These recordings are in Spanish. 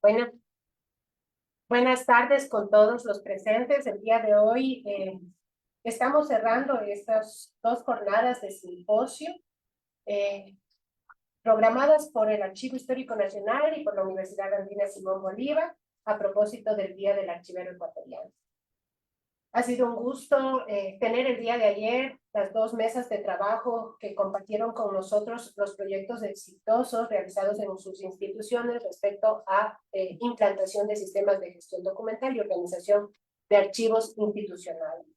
Bueno, buenas tardes con todos los presentes. El día de hoy estamos cerrando estas dos jornadas de simposio eh, programadas por el Archivo Histórico Nacional y por la Universidad Andina Simón Bolívar a propósito del Día del Archivero Ecuatoriano. Ha sido un gusto tener el día de ayer las dos mesas de trabajo que compartieron con nosotros los proyectos exitosos realizados en sus instituciones respecto a implantación de sistemas de gestión documental y organización de archivos institucionales.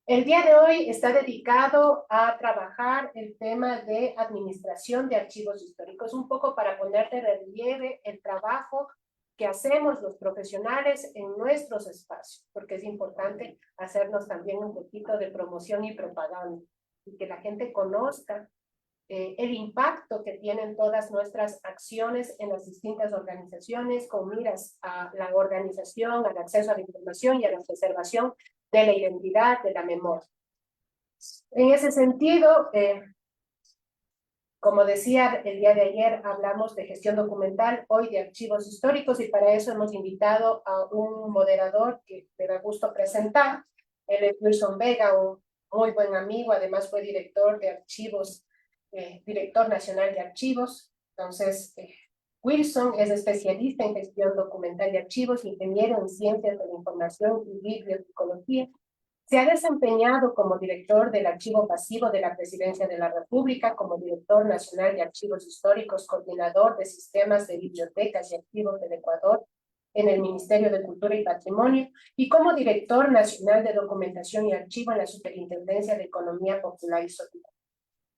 El día de hoy está dedicado a trabajar el tema de administración de archivos históricos, un poco para poner de relieve el trabajo que hacemos los profesionales en nuestros espacios, porque es importante hacernos también un poquito de promoción y propaganda, y que la gente conozca el impacto que tienen todas nuestras acciones en las distintas organizaciones con miras a la organización, al acceso a la información y a la preservación de la identidad, de la memoria. En ese sentido, como decía, el día de ayer hablamos de gestión documental, hoy de archivos históricos, y para eso hemos invitado a un moderador que me da gusto presentar. Él es Wilson Vega, un muy buen amigo, además fue director de archivos, director nacional de archivos. Entonces, Wilson es especialista en gestión documental de archivos, ingeniero en ciencias de la información y bibliotecología. Se ha desempeñado como director del Archivo Pasivo de la Presidencia de la República, como director nacional de archivos históricos, coordinador de sistemas de bibliotecas y archivos del Ecuador en el Ministerio de Cultura y Patrimonio, y como director nacional de documentación y archivo en la Superintendencia de Economía Popular y Social.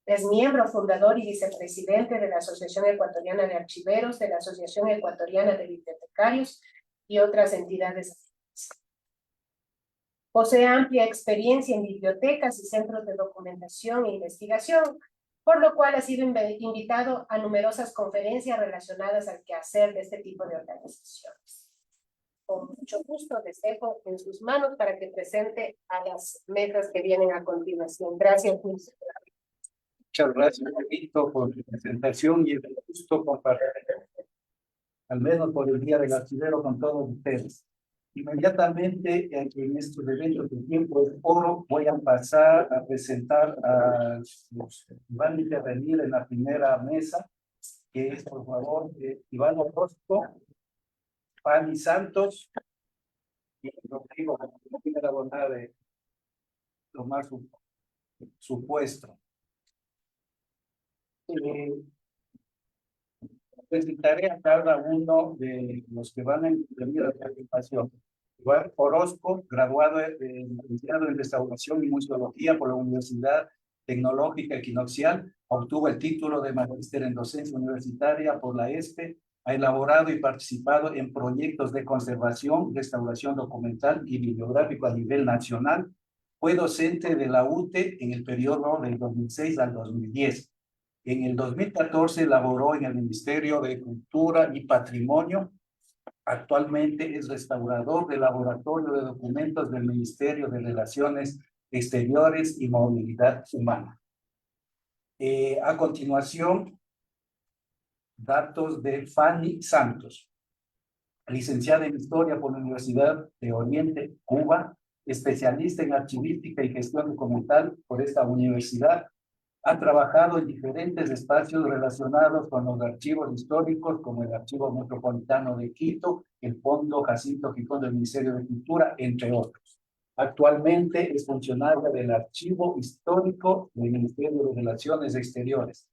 Es miembro fundador y vicepresidente de la Asociación Ecuatoriana de Archiveros, de la Asociación Ecuatoriana de Bibliotecarios y otras entidades. Posee amplia experiencia en bibliotecas y centros de documentación e investigación, por lo cual ha sido invitado a numerosas conferencias relacionadas al quehacer de este tipo de organizaciones. Con mucho gusto les dejo en sus manos para que presente a las mesas que vienen a continuación. Gracias, Luis. Muchas gracias, Benito, por tu presentación y el gusto compartir, al menos por el Día del Archivero, con todos ustedes. Inmediatamente, en estos eventos de tiempo es oro, voy a pasar a presentar a los que van a intervenir en la primera mesa, que es, por favor, Iván Orozco, Fanny Santos y Rodrigo, que tiene la bondad de tomar su puesto. Presentaré a cada uno de los que van a intervenir a la participación. Iván Orozco, graduado licenciado en Restauración y Museología por la Universidad Tecnológica Equinoccial, obtuvo el título de magíster en docencia universitaria por la ESPE, ha elaborado y participado en proyectos de conservación, restauración documental y bibliográfico a nivel nacional. Fue docente de la UTE en el periodo del 2006 al 2010. En el 2014 laboró en el Ministerio de Cultura y Patrimonio. Actualmente es restaurador del Laboratorio de Documentos del Ministerio de Relaciones Exteriores y Movilidad Humana. A continuación, datos de Fanny Santos, licenciada en Historia por la Universidad de Oriente, Cuba, especialista en archivística y gestión documental por esta universidad. Ha trabajado en diferentes espacios relacionados con los archivos históricos, como el Archivo Metropolitano de Quito, el Fondo Jacinto Gijón del Ministerio de Cultura, entre otros. Actualmente es funcionaria del Archivo Histórico del Ministerio de Relaciones Exteriores.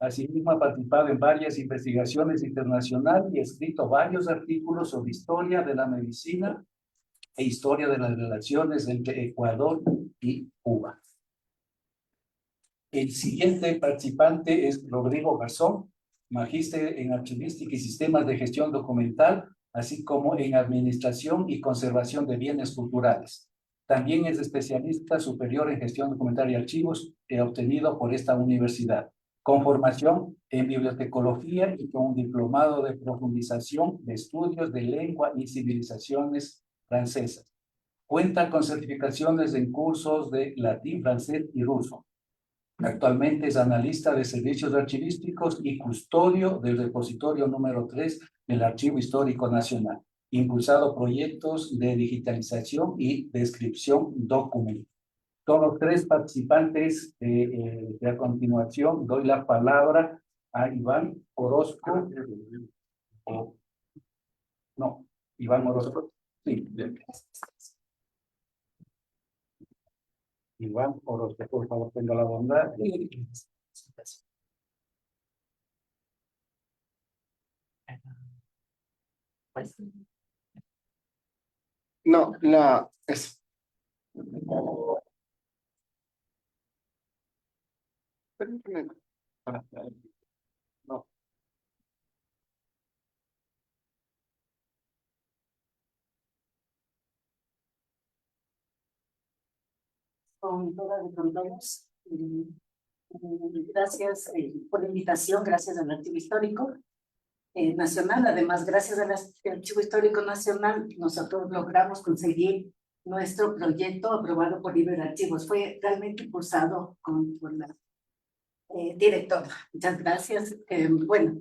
Asimismo, ha participado en varias investigaciones internacionales y ha escrito varios artículos sobre historia de la medicina e historia de las relaciones entre Ecuador y Cuba. El siguiente participante es Rodrigo Garzón, magíster en archivística y sistemas de gestión documental, así como en administración y conservación de bienes culturales. También es especialista superior en gestión documental y archivos obtenido por esta universidad, con formación en bibliotecología y con un diplomado de profundización de estudios de lengua y civilizaciones francesas. Cuenta con certificaciones en cursos de latín, francés y ruso. Actualmente es analista de servicios archivísticos y custodio del repositorio número 3 del Archivo Histórico Nacional, impulsado proyectos de digitalización y descripción documental. Son los tres participantes de a continuación. Doy la palabra a Iván Orozco. No, Iván Orozco. Sí. Iván Orozco, por favor, tenga la bondad. No, la es. Permíteme. No. Con todas las fronteras. Gracias por la invitación, gracias al Archivo Histórico Nacional. Además, gracias al Archivo Histórico Nacional, nosotros logramos conseguir nuestro proyecto aprobado por Iberarchivos. Fue realmente impulsado por la directora. Muchas gracias. Bueno,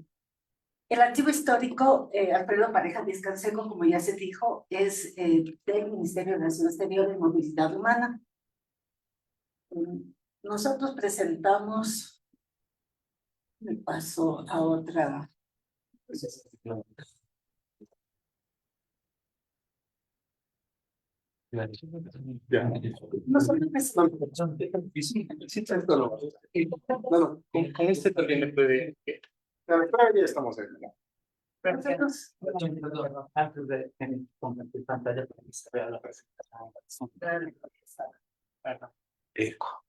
el Archivo Histórico Alfredo Pareja Vizcanseco, como ya se dijo, es del Ministerio de Relaciones Exteriores y Movilidad Humana. Nosotros presentamos, me paso a otra. Nosotros presentamos. No, con este también le puede. Claro, ya estamos ahí. Nosotros, Antes de compartir pantalla para que se vea la presentación. Eco.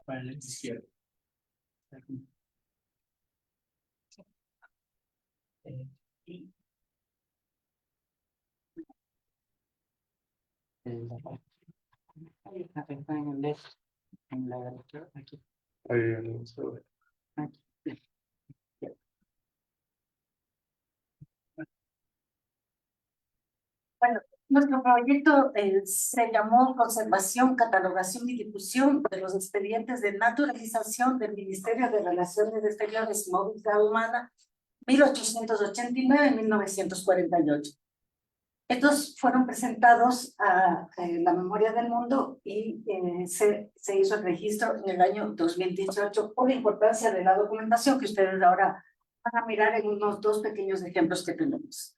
Para la izquierda. bueno, nuestro proyecto se llamó Conservación, Catalogación y Difusión de los Expedientes de Naturalización del Ministerio de Relaciones Exteriores y Movilidad Humana, 1889-1948. Estos fueron presentados a la Memoria del Mundo y se hizo el registro en el año 2018 por la importancia de la documentación que ustedes ahora van a mirar en unos dos pequeños ejemplos que tenemos.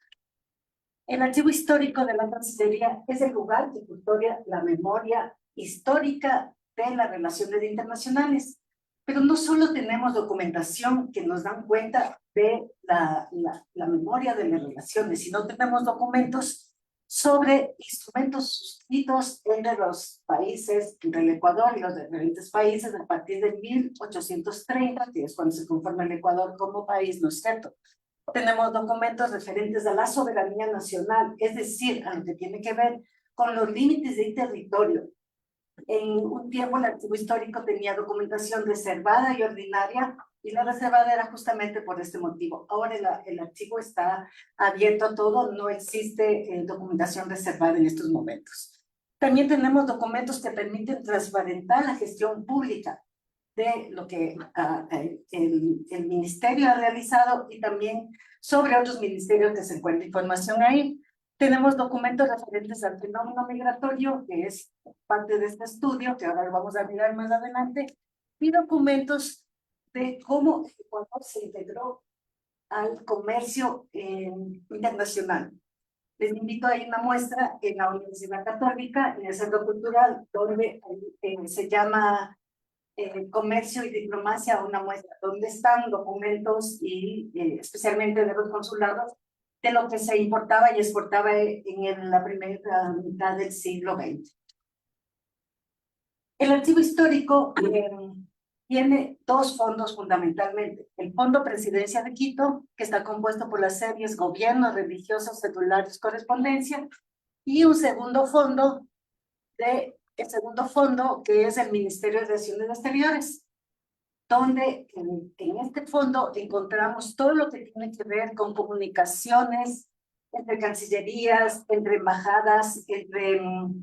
El Archivo Histórico de la Cancillería es el lugar que custodia la memoria histórica de las relaciones internacionales. Pero no solo tenemos documentación que nos dan cuenta de la memoria de las relaciones, sino tenemos documentos sobre instrumentos suscritos entre los países, entre el Ecuador y los diferentes países a partir de 1830, que es cuando se conforma el Ecuador como país, ¿no es cierto? Tenemos documentos referentes a la soberanía nacional, es decir, a lo que tiene que ver con los límites de territorio. En un tiempo el Archivo Histórico tenía documentación reservada y ordinaria, y la reservada era justamente por este motivo. Ahora el archivo está abierto a todo, no existe documentación reservada en estos momentos. También tenemos documentos que permiten transparentar la gestión pública de lo que el ministerio ha realizado y también sobre otros ministerios que se encuentra información ahí. Tenemos documentos referentes al fenómeno migratorio, que es parte de este estudio, que ahora lo vamos a mirar más adelante, y documentos de cómo Ecuador se integró al comercio internacional. Les invito a ir a una muestra en la Universidad Católica, en el Centro Cultural, donde se llama Comercio y Diplomacia, una muestra donde están documentos y especialmente de los consulados de lo que se importaba y exportaba en la primera mitad del siglo XX. El Archivo Histórico tiene dos fondos fundamentalmente. El Fondo Presidencia de Quito, que está compuesto por las series Gobiernos, Religiosos, Celulares, Correspondencia, y un segundo fondo que es el Ministerio de Relaciones Exteriores, donde en este fondo encontramos todo lo que tiene que ver con comunicaciones entre cancillerías, entre embajadas, entre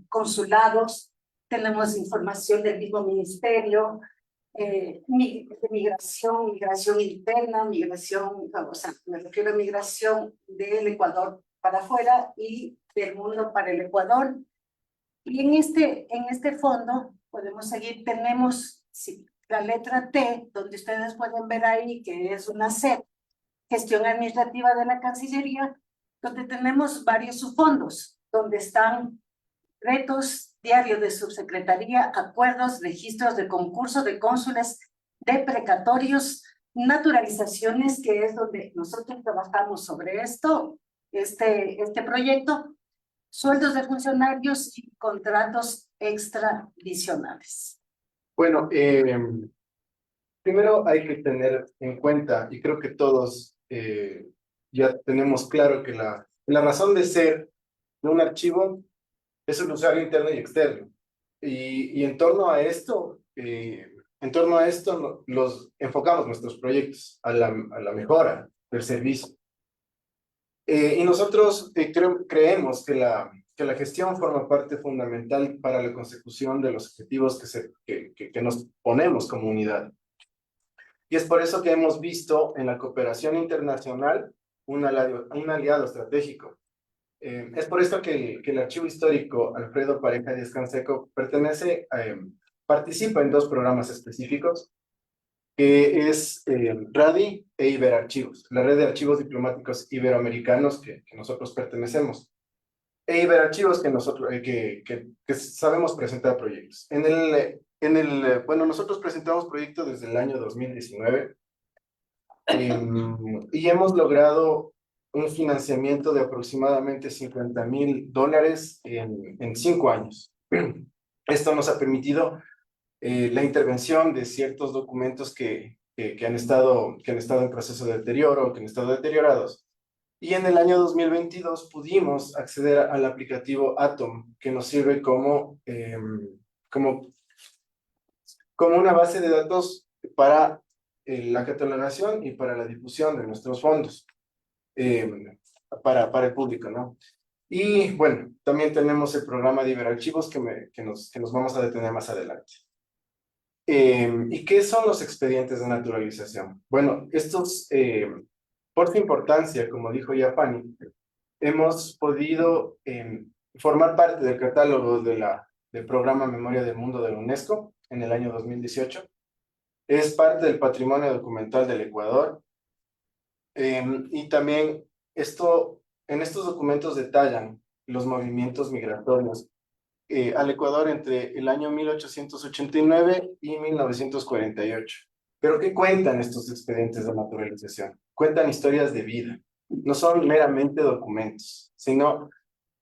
consulados. Tenemos información del mismo ministerio, de migración, migración interna, migración, o sea, me refiero a migración del Ecuador para afuera y del mundo para el Ecuador. Y en este fondo, podemos seguir, tenemos sí, la letra T, donde ustedes pueden ver ahí que es una SEP, gestión administrativa de la Cancillería, donde tenemos varios subfondos, donde están retos, diario de subsecretaría, acuerdos, registros de concurso de cónsules, de precatorios, naturalizaciones, que es donde nosotros trabajamos sobre esto, este proyecto, sueldos de funcionarios y contratos extradicionales. Bueno, primero hay que tener en cuenta, y creo que todos ya tenemos claro que la razón de ser de un archivo es un usuario interno y externo. Y en torno a esto, los enfocamos nuestros proyectos a la mejora del servicio. Y nosotros creemos que la gestión forma parte fundamental para la consecución de los objetivos que nos ponemos como unidad. Y es por eso que hemos visto en la cooperación internacional un aliado estratégico. Es por esto que el Archivo Histórico Alfredo Pareja Díaz Canseco participa en dos programas específicos, que es RADI e Iberarchivos, la red de archivos diplomáticos iberoamericanos que nosotros pertenecemos, e Iberarchivos que sabemos presentar proyectos. Bueno, nosotros presentamos proyectos desde el año 2019 y hemos logrado un financiamiento de aproximadamente $50,000 en 5 años. Esto nos ha permitido la intervención de ciertos documentos que han estado en proceso de deterioro, que han estado deteriorados. Y en el año 2022 pudimos acceder al aplicativo Atom, que nos sirve como una base de datos para la catalogación y para la difusión de nuestros fondos para el público, ¿no? Y bueno, también tenemos el programa de Iberarchivos que nos vamos a detener más adelante. ¿Y qué son los expedientes de naturalización? Bueno, estos, por su importancia, como dijo ya Fanny, hemos podido formar parte del catálogo del programa Memoria del Mundo de la UNESCO en el año 2018. Es parte del patrimonio documental del Ecuador. Y también en estos documentos detallan los movimientos migratorios al Ecuador entre el año 1889 y 1948. ¿Pero qué cuentan estos expedientes de naturalización? Cuentan historias de vida. No son meramente documentos, sino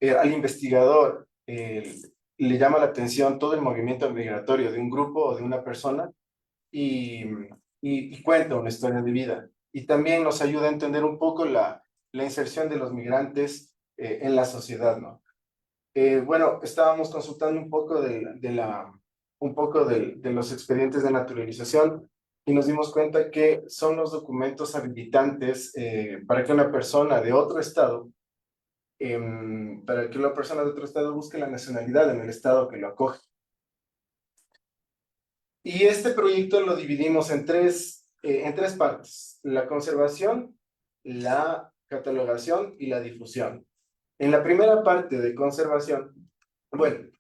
al investigador le llama la atención todo el movimiento migratorio de un grupo o de una persona y cuenta una historia de vida. Y también nos ayuda a entender un poco la inserción de los migrantes en la sociedad, ¿no? Bueno, estábamos consultando un poco de los expedientes de naturalización y nos dimos cuenta que son los documentos habilitantes para que una persona de otro estado, busque la nacionalidad en el estado que lo acoge. Y este proyecto lo dividimos en tres partes: la conservación, la catalogación y la difusión. En la primera parte de conservación, bueno,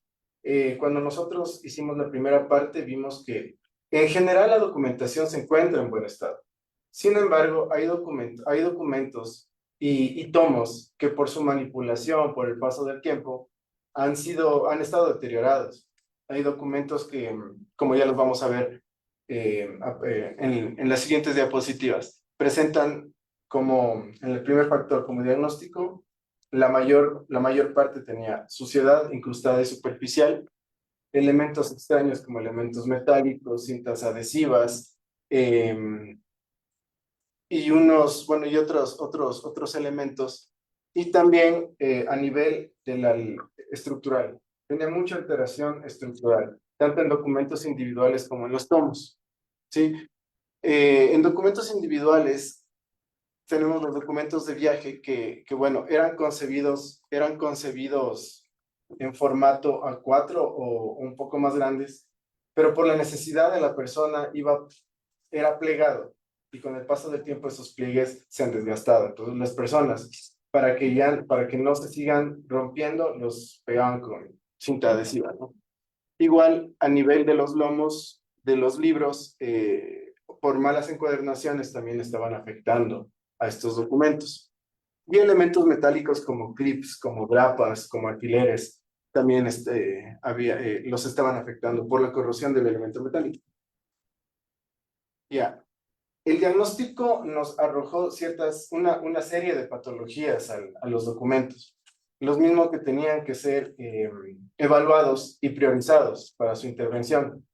cuando nosotros hicimos la primera parte, vimos que en general la documentación se encuentra en buen estado. Sin embargo, hay documentos y tomos que por su manipulación, por el paso del tiempo, han estado deteriorados. Hay documentos que, como ya los vamos a ver en las siguientes diapositivas, presentan como en el primer factor, como diagnóstico, la mayor parte tenía suciedad incrustada y superficial, elementos extraños como elementos metálicos, cintas adhesivas, y otros elementos, y también a nivel estructural. Tenía mucha alteración estructural, tanto en documentos individuales como en los tomos, ¿sí? En documentos individuales tenemos los documentos de viaje bueno, eran concebidos en formato A4 o un poco más grandes, pero por la necesidad de la persona era plegado, y con el paso del tiempo esos pliegues se han desgastado. Entonces las personas, para que no se sigan rompiendo, los pegaban con cinta adhesiva, ¿no? Igual, a nivel de los lomos de los libros, por malas encuadernaciones también estaban afectando a estos documentos. Y elementos metálicos como clips, como grapas, como alfileres, también los estaban afectando por la corrosión del elemento metálico. Ya. El diagnóstico nos arrojó una serie de patologías a los documentos, los mismos que tenían que ser evaluados y priorizados para su intervención.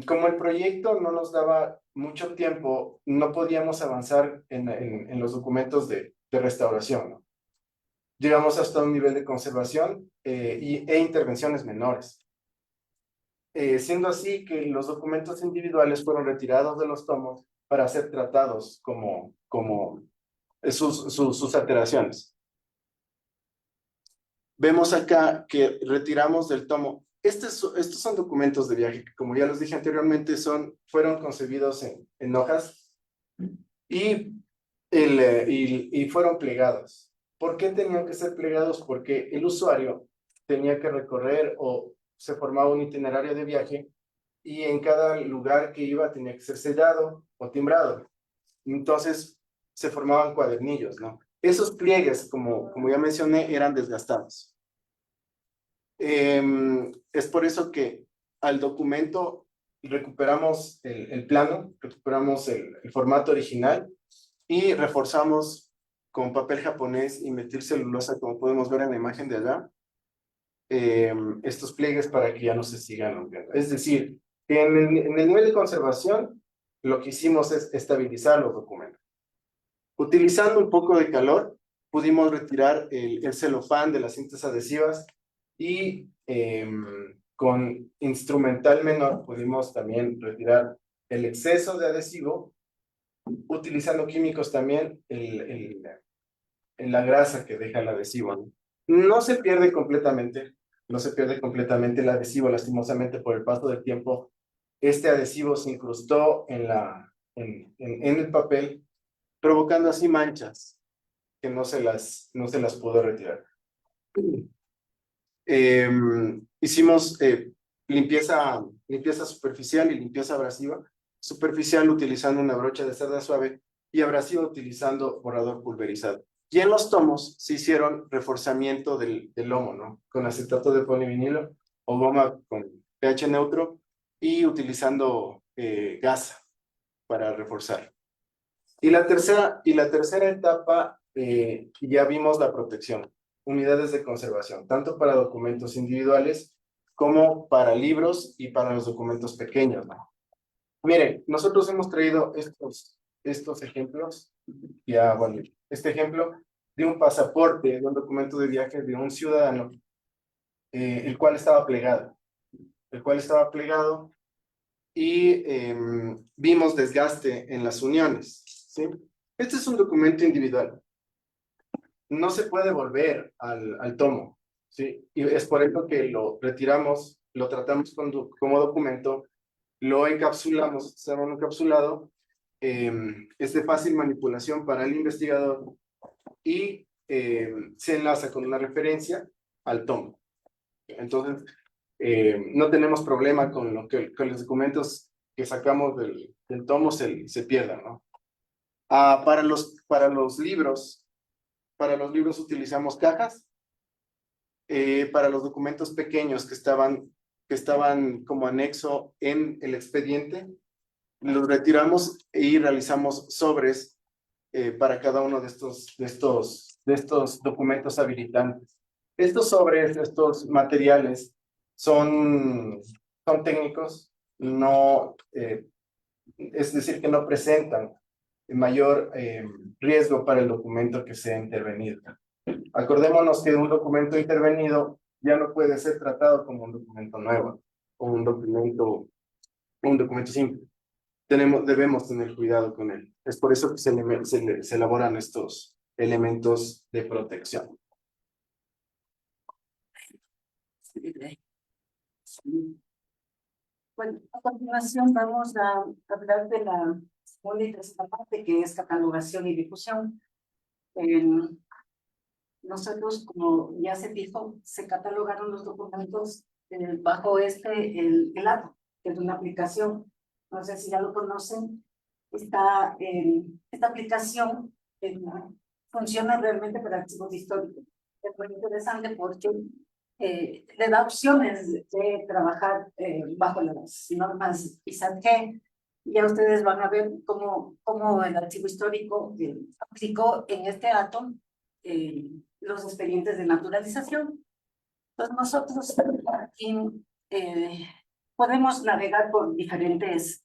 Como el proyecto no nos daba mucho tiempo, no podíamos avanzar en los documentos de restauración, ¿no? Llegamos hasta un nivel de conservación e intervenciones menores. Siendo así que los documentos individuales fueron retirados de los tomos para ser tratados como sus alteraciones. Vemos acá que retiramos del tomo. Estos son documentos de viaje que, como ya les dije anteriormente, fueron concebidos en hojas y fueron plegados. ¿Por qué tenían que ser plegados? Porque el usuario tenía que recorrer o se formaba un itinerario de viaje y en cada lugar que iba tenía que ser sellado o timbrado. Entonces se formaban cuadernillos, ¿no? Esos pliegues, como ya mencioné, eran desgastados. Es por eso que al documento recuperamos el plano, recuperamos el formato original y reforzamos con papel japonés y metilcelulosa, como podemos ver en la imagen de allá, estos pliegues para que ya no se sigan rompiendo. Es decir, que en el nivel de conservación, lo que hicimos es estabilizar los documentos. Utilizando un poco de calor, pudimos retirar el celofán de las cintas adhesivas y con instrumental menor pudimos también retirar el exceso de adhesivo, utilizando químicos también en la grasa que deja el adhesivo. No se pierde completamente, el adhesivo, lastimosamente por el paso del tiempo. Este adhesivo se incrustó en el papel, provocando así manchas que no se las pudo retirar. Hicimos limpieza superficial y limpieza abrasiva. Superficial utilizando una brocha de cerda suave y abrasiva utilizando borrador pulverizado. Y en los tomos se hicieron reforzamiento del lomo, ¿no? Con acetato de polivinilo o goma con pH neutro y utilizando gasa para reforzar. Y la tercera etapa, ya vimos la protección, unidades de conservación, tanto para documentos individuales como para libros y para los documentos pequeños, ¿no? Miren, nosotros hemos traído estos ejemplos, bueno, este ejemplo de un pasaporte, de un documento de viaje de un ciudadano, el cual estaba plegado, y vimos desgaste en las uniones, ¿sí? Este es un documento individual. No se puede volver al tomo, ¿sí? Y es por eso que lo retiramos, lo tratamos como documento, lo encapsulamos, se llama un encapsulado, es de fácil manipulación para el investigador y se enlaza con una referencia al tomo. Entonces, no tenemos problema con los documentos que sacamos del tomo se pierdan, ¿no? Para los libros utilizamos cajas. Para los documentos pequeños que estaban como anexo en el expediente, los retiramos y realizamos sobres para cada uno de estos documentos habilitantes. Estos sobres, estos materiales son técnicos, es decir, que no presentan mayor riesgo para el documento que sea intervenido. Acordémonos que un documento intervenido ya no puede ser tratado como un documento nuevo o un documento simple. debemos tener cuidado con él. Es por eso que se elaboran estos elementos de protección. Bueno, a continuación vamos a hablar de la segunda y tercera parte, que es catalogación y difusión. Nosotros, como ya se dijo, se catalogaron los documentos bajo el ATO, que es una aplicación. No sé si ya lo conocen. Esta aplicación funciona realmente para archivos históricos. Es muy interesante porque le da opciones de trabajar bajo las normas ISAT-G. Ya ustedes van a ver cómo el archivo histórico aplicó en este ATO los expedientes de naturalización. Entonces nosotros aquí podemos navegar por diferentes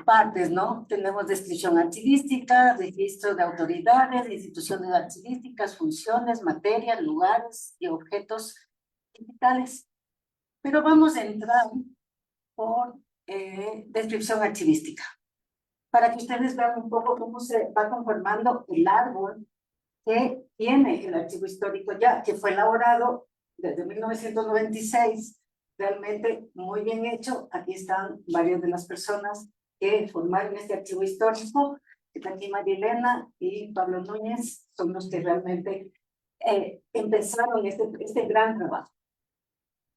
partes, ¿no? Tenemos descripción archivística, registro de autoridades, instituciones archivísticas, funciones, materias, lugares y objetos digitales. Pero vamos a entrar por descripción archivística, para que ustedes vean un poco cómo se va conformando el árbol que tiene el archivo histórico ya, que fue elaborado desde 1996, realmente muy bien hecho. Aquí están varias de las personas que formaron este archivo histórico, que está aquí María Elena y Pablo Núñez, son los que realmente empezaron este gran trabajo.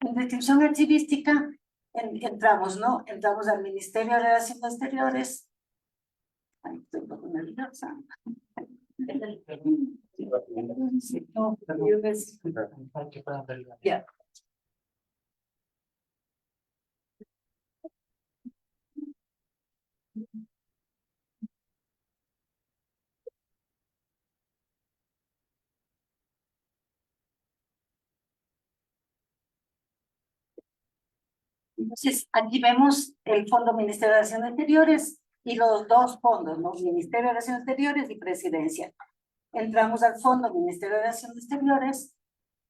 En descripción archivística entramos, ¿no? Entramos al Ministerio de Relaciones Exteriores. Ay, estoy un poco nerviosa. Ya. Entonces, aquí vemos el Fondo Ministerio de Relaciones Exteriores y los dos fondos, ¿no? Ministerio de Relaciones Exteriores y Presidencia. Entramos al Fondo Ministerio de Relaciones Exteriores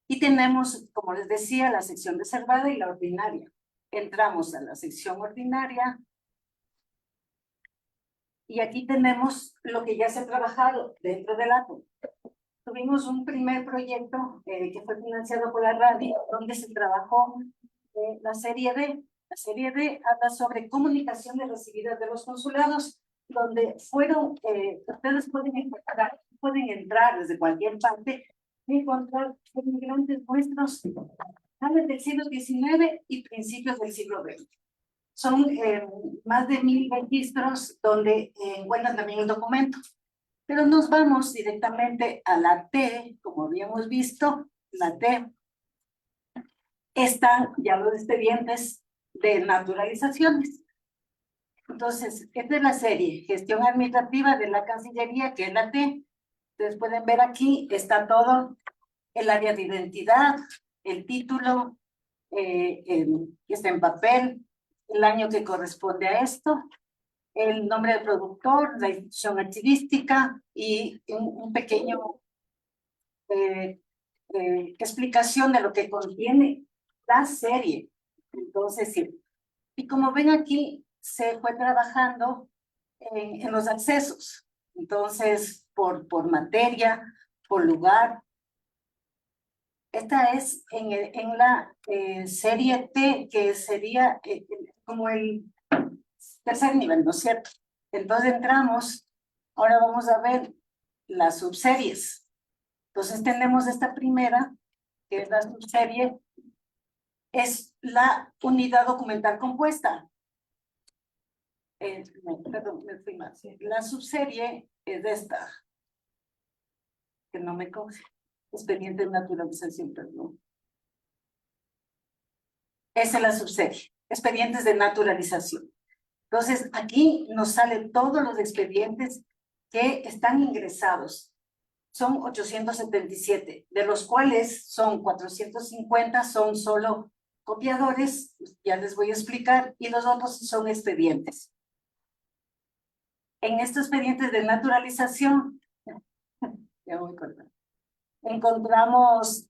y tenemos, como les decía, la sección reservada y la ordinaria. Entramos a la sección ordinaria y aquí tenemos lo que ya se ha trabajado dentro del ATO. Tuvimos un primer proyecto que fue financiado por la radio, donde se trabajó la serie D. La serie D habla sobre comunicaciones recibidas de los consulados, donde fueron, ustedes pueden entrar desde cualquier parte y encontrar inmigrantes nuestros finales del siglo XIX y principios del siglo XX. Son más de 1000 registros donde encuentran también el documento. Pero nos vamos directamente a la T, como habíamos visto, la T. Están ya los expedientes de naturalizaciones. Entonces, esta es la serie, gestión administrativa de la Cancillería, que es la T. Ustedes pueden ver aquí, está todo el área de identidad, el título, que está en papel, el año que corresponde a esto, el nombre del productor, la institución archivística y un pequeño explicación de lo que contiene la serie. Entonces, sí. Y como ven aquí, se fue trabajando en los accesos. Entonces, por materia, por lugar. Esta es en la serie T, que sería como el tercer nivel, ¿no es cierto? Entonces entramos, ahora vamos a ver las subseries. Entonces tenemos esta primera, que es la subserie, es la unidad documental compuesta. Perdón, me fui mal. La subserie es esta, que no me coge. Expediente de naturalización, perdón. Esa es la subserie, expedientes de naturalización. Entonces, aquí nos salen todos los expedientes que están ingresados. Son 877, de los cuales son 450, son solo copiadores, ya les voy a explicar, y los otros son expedientes. En estos expedientes de naturalización, ya voy cortando, encontramos,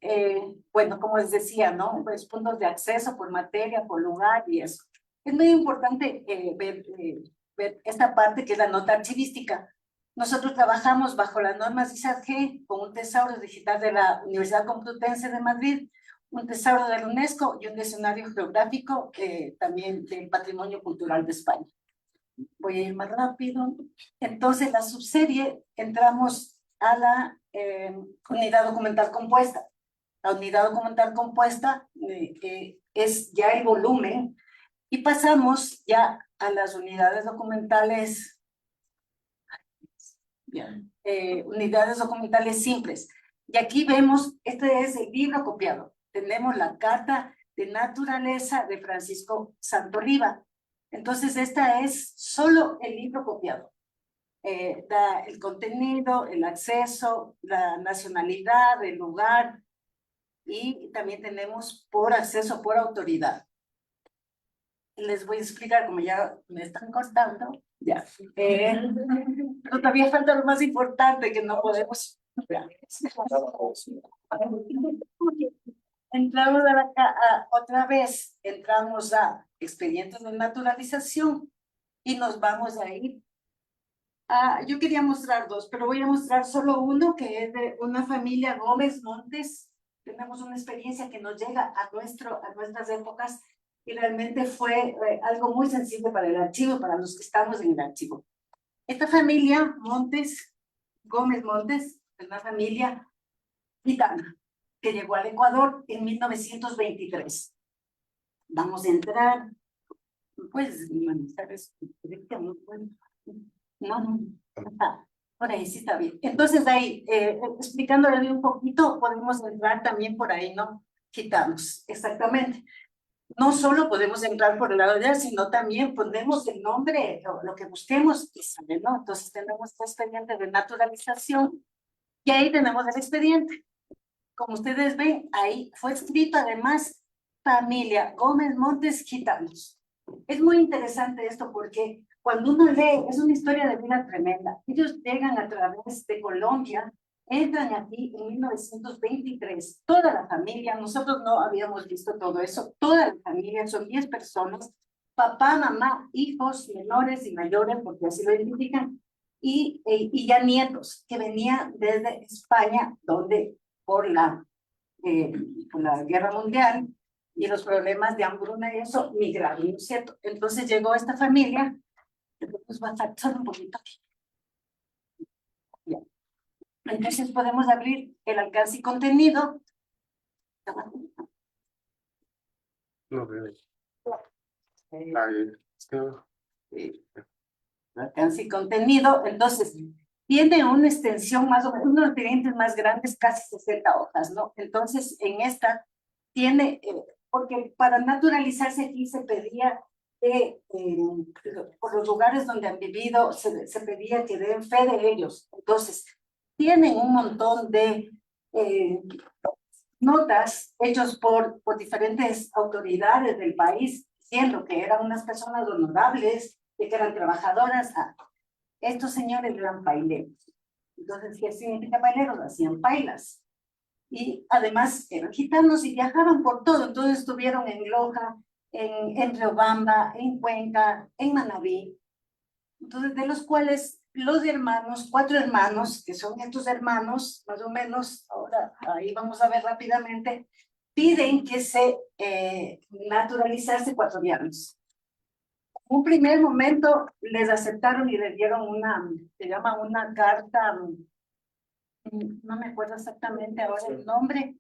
bueno, como les decía, ¿no? Pues puntos de acceso por materia, por lugar y eso. Es muy importante ver ver esta parte que es la nota archivística. Nosotros trabajamos bajo las normas ISAT-G con un tesauro digital de la Universidad Complutense de Madrid, un tesauro de la UNESCO y un diccionario geográfico también del Patrimonio Cultural de España. Voy a ir más rápido. Entonces, la subserie, entramos a la unidad documental compuesta. La unidad documental compuesta es ya el volumen y pasamos ya a las unidades documentales, unidades documentales simples. Y aquí vemos, este es el libro copiado. Tenemos la Carta de Naturaleza de Francisco Santoliva. Entonces, esta es solo el libro copiado. Da el contenido, el acceso, la nacionalidad, el lugar, y también tenemos por acceso por autoridad. Les voy a explicar, como ya me están cortando, ya. Pero todavía falta lo más importante que no podemos. Entramos otra vez, entramos a expedientes de naturalización y nos vamos a ir. Yo quería mostrar dos, pero voy a mostrar solo uno, que es de una familia Gómez Montes. Tenemos una experiencia que nos llega a nuestras épocas y realmente fue algo muy sensible para el archivo, para los que estamos en el archivo. Esta familia Gómez Montes, es una familia gitana que llegó al Ecuador en 1923. Vamos a entrar, pues, no, por ahí sí está bien. Entonces ahí, explicándole un poquito, podemos entrar también por ahí, ¿no? Quitamos, exactamente. No solo podemos entrar por el lado de allá, sino también ponemos el nombre, lo que busquemos, y sale, ¿no? Entonces tenemos este expediente de naturalización, y ahí tenemos el expediente. Como ustedes ven, ahí fue escrito además, familia Gómez Montes Gitanos. Es muy interesante esto porque cuando uno lee, es una historia de vida tremenda. Ellos llegan a través de Colombia, entran aquí en 1923, toda la familia, nosotros no habíamos visto todo eso, toda la familia, son 10 personas, papá, mamá, hijos, menores y mayores, porque así lo identifican, y ya nietos que venían desde España, donde por la Guerra Mundial y los problemas de hambruna y eso, migraron, ¿no es cierto? Entonces llegó esta familia, nos va a saltar un poquito aquí. Ya. Entonces podemos abrir el alcance y contenido. No veo. Alcance y contenido, entonces tiene una extensión más o menos, unos expedientes más grandes, casi 60 hojas, ¿no? Entonces en esta tiene, porque para naturalizarse aquí se pedía por los lugares donde han vivido, se pedía que den fe de ellos. Entonces, tienen un montón de notas hechos por diferentes autoridades del país, diciendo que eran unas personas honorables, de que eran trabajadoras. Estos señores eran paileros. Entonces, ¿qué significa paileros? Hacían pailas. Y además eran gitanos y viajaban por todo. Entonces estuvieron en Loja, en Riobamba, en Cuenca, en Manabí. Entonces, de los cuales los hermanos, 4 hermanos, que son estos hermanos, más o menos, ahora ahí vamos a ver rápidamente, piden que se naturalizarse ecuatorianos. En un primer momento les aceptaron y les dieron se llama una carta, no me acuerdo exactamente ahora el nombre,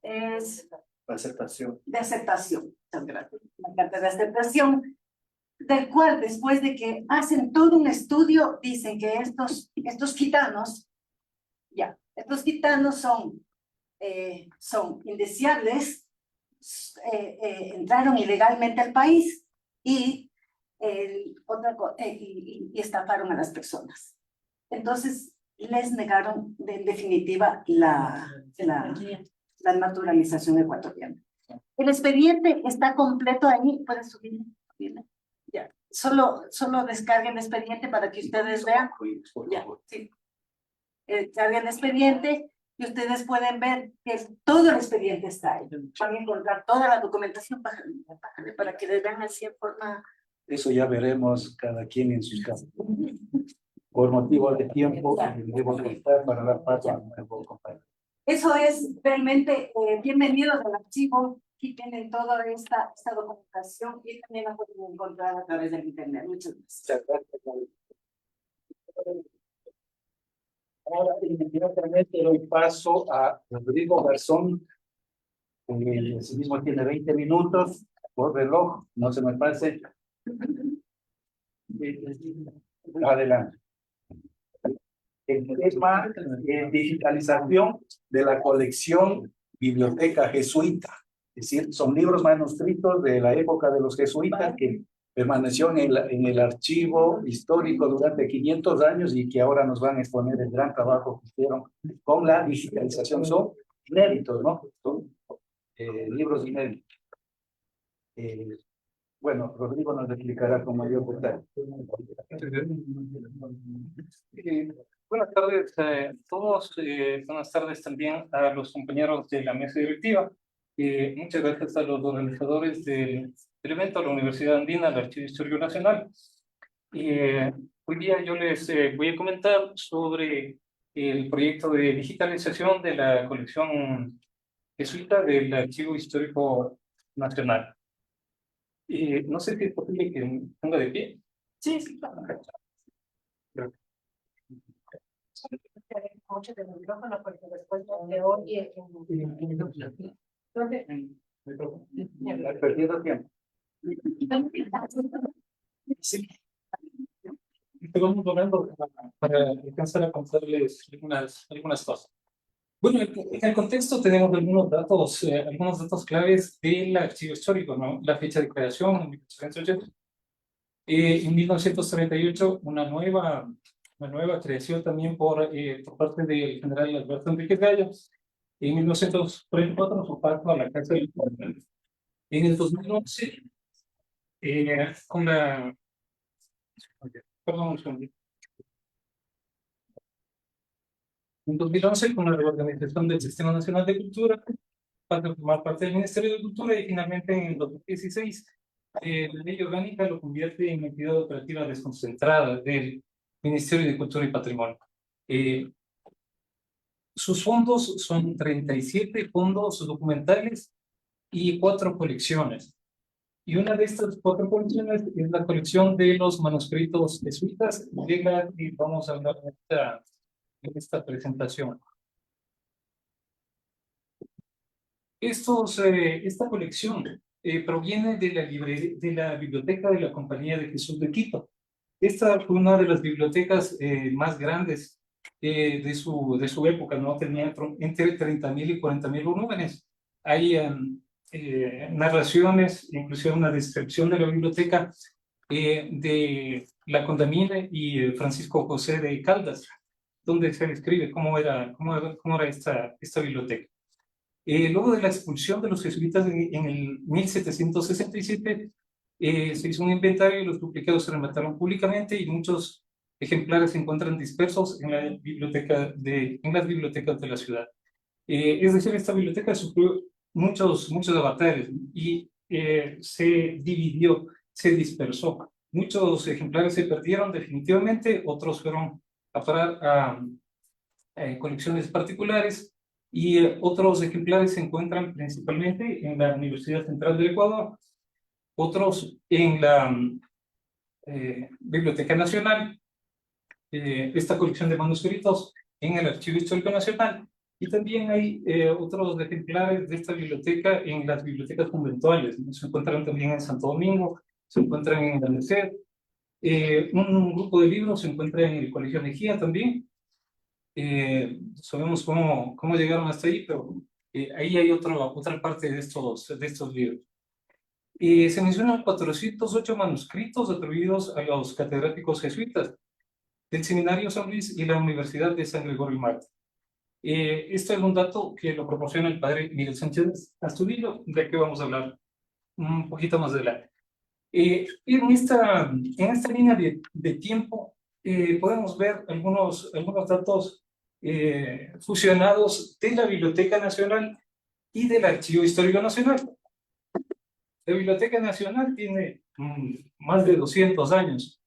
es Aceptación. de aceptación, muchas gracias, la carta de aceptación, del cual después de que hacen todo un estudio, dicen que estos gitanos son indeseables, entraron ilegalmente al país y estafaron a las personas. Entonces les negaron en definitiva la naturalización ecuatoriana. El expediente está completo ahí, puedes subir. Ya. Solo descarguen el expediente para que ustedes vean. Ya, sí. Carguen el expediente y ustedes pueden ver que todo el expediente está ahí. Van a encontrar toda la documentación para que les vean así en forma Eso ya veremos cada quien en sus casas. Por motivo de tiempo, debo cortar para dar paso a nuevo compañero. Eso es realmente bienvenidos al archivo. Aquí tienen toda esta documentación y también la pueden encontrar a través del internet. Muchas gracias. Ahora inmediatamente doy paso a Rodrigo Garzón. Ese mismo tiene 20 minutos por reloj, no se me pase. Adelante. El tema es digitalización de la colección Biblioteca Jesuita. Es decir, son libros manuscritos de la época de los jesuitas que permaneció en el archivo histórico durante 500 años y que ahora nos van a exponer el gran trabajo que hicieron con la digitalización. Son inéditos, ¿no? Son libros inéditos. Bueno, Rodrigo nos explicará con mayor detalle. Buenas tardes a todos, buenas tardes también a los compañeros de la mesa directiva. Muchas gracias a los organizadores del evento, a la Universidad Andina, al Archivo Histórico Nacional. Hoy día yo les voy a comentar sobre el proyecto de digitalización de la colección jesuita del Archivo Histórico Nacional. No sé si es posible que me ponga de pie. Sí, sí, claro. Mucho del micrófono porque después no se oye. ¿Dónde? Perdiendo tiempo. Sí. Tengo un momento para alcanzar a contarles algunas cosas. Bueno, en el contexto tenemos algunos datos claves del archivo histórico, ¿no? La fecha de creación en 1880. En 1938, una nueva creación también por parte del general Alberto Enrique Gallo. En 1944 su paso a la cárcel. En el 2011, con la... Perdón, un segundito. En 2011, con la reorganización del Sistema Nacional de Cultura, para formar parte del Ministerio de Cultura, y finalmente en el 2016, la ley orgánica lo convierte en entidad operativa desconcentrada del Ministerio de Cultura y Patrimonio. Sus fondos son 37 fondos documentales y 4 colecciones. Y una de estas 4 colecciones es la colección de los manuscritos jesuitas, de la que vamos a hablar en esta presentación. Esta colección proviene de la biblioteca de la Compañía de Jesús de Quito. Esta fue una de las bibliotecas más grandes de su época, ¿no? Tenía entre 30.000 y 40.000 volúmenes. Hay narraciones, inclusive una descripción de la biblioteca de la Condamine y Francisco José de Caldas, donde se describe cómo era esta biblioteca. Luego de la expulsión de los jesuitas en el 1767, se hizo un inventario y los duplicados se remataron públicamente y muchos ejemplares se encuentran dispersos en las bibliotecas de la ciudad. Es decir, esta biblioteca sufrió muchos avatares y se dividió, se dispersó. Muchos ejemplares se perdieron definitivamente, otros fueron a parar a colecciones particulares, y otros ejemplares se encuentran principalmente en la Universidad Central del Ecuador, otros en la Biblioteca Nacional, esta colección de manuscritos en el Archivo Histórico Nacional, y también hay otros ejemplares de esta biblioteca en las bibliotecas conventuales, ¿no? Se encuentran también en Santo Domingo, se encuentran en la Merced, un grupo de libros se encuentra en el Colegio Mejía también. Sabemos cómo llegaron hasta ahí, pero ahí hay otra parte de estos libros. Se mencionan 408 manuscritos atribuidos a los catedráticos jesuitas del Seminario San Luis y la Universidad de San Gregorio Mártir. Este es un dato que lo proporciona el padre Miguel Sánchez Astudillo, de que vamos a hablar un poquito más adelante. En esta línea de tiempo podemos ver algunos datos fusionados de la Biblioteca Nacional y del Archivo Histórico Nacional. La Biblioteca Nacional tiene más de 200 años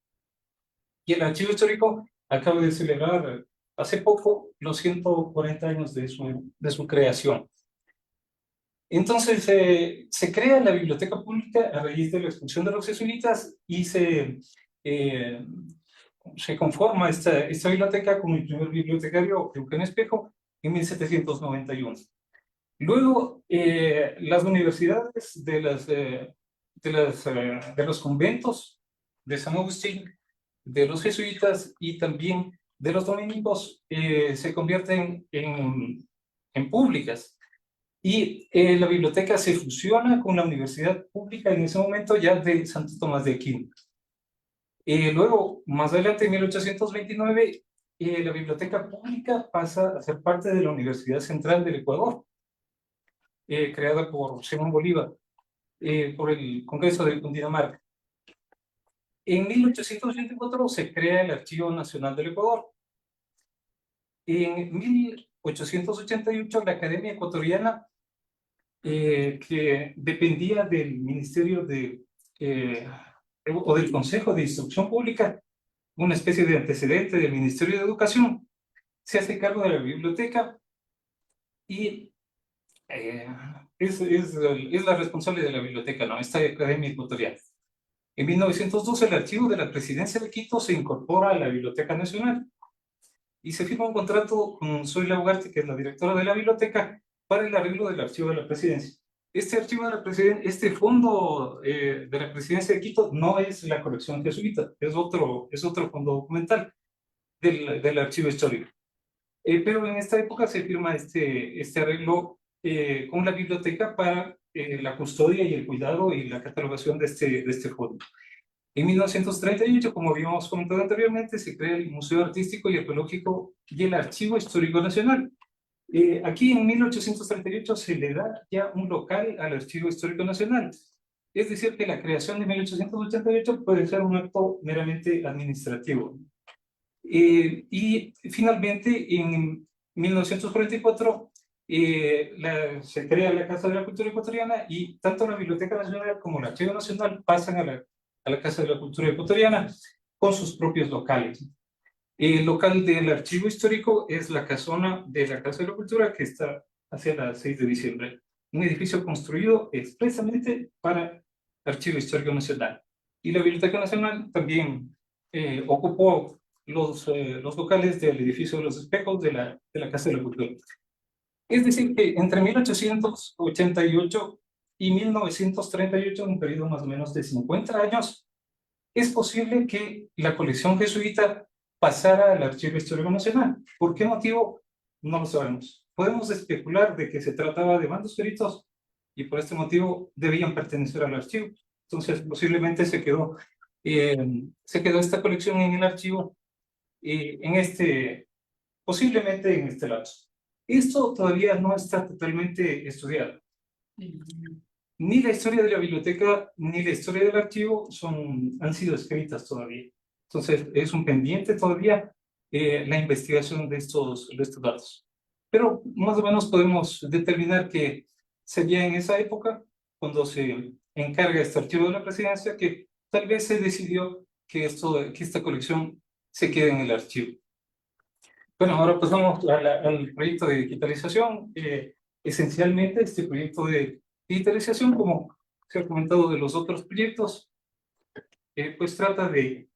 y el Archivo Histórico acaba de celebrar hace poco los 140 años de su creación. Entonces, se crea la biblioteca pública a raíz de la expulsión de los jesuitas y se conforma esta biblioteca con el primer bibliotecario, Eugenio Espejo, en 1791. Luego, las universidades de los conventos de San Agustín, de los jesuitas y también de los dominicos se convierten en públicas. Y la biblioteca se fusiona con la universidad pública en ese momento ya de Santo Tomás de Aquino. Luego, más adelante, en 1829, la biblioteca pública pasa a ser parte de la Universidad Central del Ecuador, creada por Simón Bolívar, por el Congreso de Cundinamarca. En 1884 se crea el Archivo Nacional del Ecuador. En 1888 la Academia Ecuatoriana, que dependía del Ministerio o del Consejo de Instrucción Pública, una especie de antecedente del Ministerio de Educación, se hace cargo de la biblioteca y es la responsable de la biblioteca, ¿no? Esta Academia Ecuatoriana. En 1912 el archivo de la Presidencia de Quito se incorpora a la Biblioteca Nacional y se firma un contrato con Zoila Ugarte, que es la directora de la biblioteca, para el arreglo del archivo de la Presidencia. Este archivo de la Presidencia, este fondo de la Presidencia de Quito no es la colección jesuita, es otro fondo documental del archivo histórico. Pero en esta época se firma este arreglo con la biblioteca para la custodia y el cuidado y la catalogación de este fondo. En 1938, como habíamos comentado anteriormente, se crea el Museo Artístico y Arqueológico y el Archivo Histórico Nacional. Aquí en 1838 se le da ya un local al Archivo Histórico Nacional. Es decir, que la creación de 1888 puede ser un acto meramente administrativo. Y finalmente, en 1944, se crea la Casa de la Cultura Ecuatoriana y tanto la Biblioteca Nacional como el Archivo Nacional pasan a la Casa de la Cultura Ecuatoriana con sus propios locales. El local del Archivo Histórico es la casona de la Casa de la Cultura, que está hacia la 6 de diciembre. Un edificio construido expresamente para Archivo Histórico Nacional. Y la Biblioteca Nacional también ocupó los locales del edificio de los espejos de la Casa de la Cultura. Es decir, que entre 1888 y 1938, un periodo más o menos de 50 años, es posible que la colección jesuita pasara al Archivo Histórico Nacional. ¿Por qué motivo? No lo sabemos. Podemos especular de que se trataba de manuscritos y por este motivo debían pertenecer al archivo. Entonces, posiblemente se quedó esta colección en el archivo, posiblemente en este lapso. Esto todavía no está totalmente estudiado. Ni la historia de la biblioteca ni la historia del archivo han sido escritas todavía. Entonces, es un pendiente todavía la investigación de estos datos. Pero más o menos podemos determinar que sería en esa época, cuando se encarga este archivo de la Presidencia, que tal vez se decidió que esta colección se quede en el archivo. Bueno, ahora pasamos al proyecto de digitalización. Esencialmente, este proyecto de digitalización, como se ha comentado de los otros proyectos, pues trata de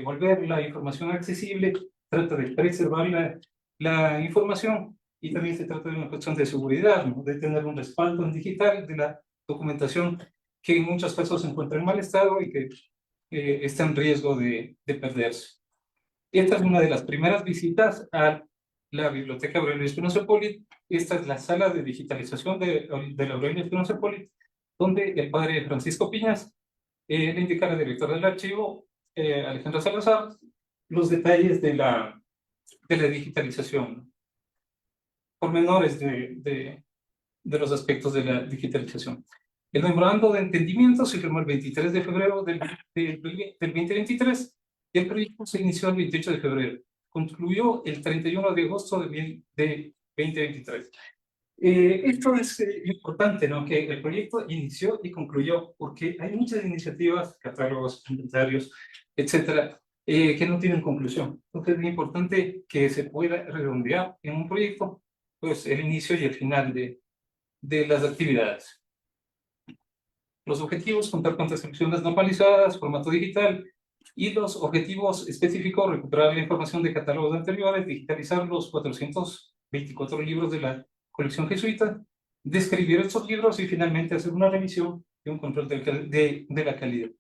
volver la información accesible, trata de preservar la información y también se trata de una cuestión de seguridad, ¿no? De tener un respaldo en digital de la documentación que en muchos casos se encuentra en mal estado y que está en riesgo de perderse. Esta es una de las primeras visitas a la Biblioteca Aurelio Espinosa Polit. Esta es la sala de digitalización de la Aurelio Espinosa Polit, donde el padre Francisco Piñas le indica a la directora del archivo, Alejandra Salazar, los detalles de la digitalización, pormenores de los aspectos de la digitalización. El memorando de entendimiento se firmó el 23 de febrero del 2023 y el proyecto se inició el 28 de febrero. Concluyó el 31 de agosto de 2023. Esto es importante, ¿no? Que el proyecto inició y concluyó, porque hay muchas iniciativas, catálogos, inventarios, etcétera, que no tienen conclusión. Entonces es importante que se pueda redondear en un proyecto, pues el inicio y el final de las actividades. Los objetivos: contar con transcripciones normalizadas, formato digital, y los objetivos específicos: recuperar la información de catálogos anteriores, digitalizar los 424 libros de la colección jesuita, describir estos libros y finalmente hacer una revisión y un control de la calidad.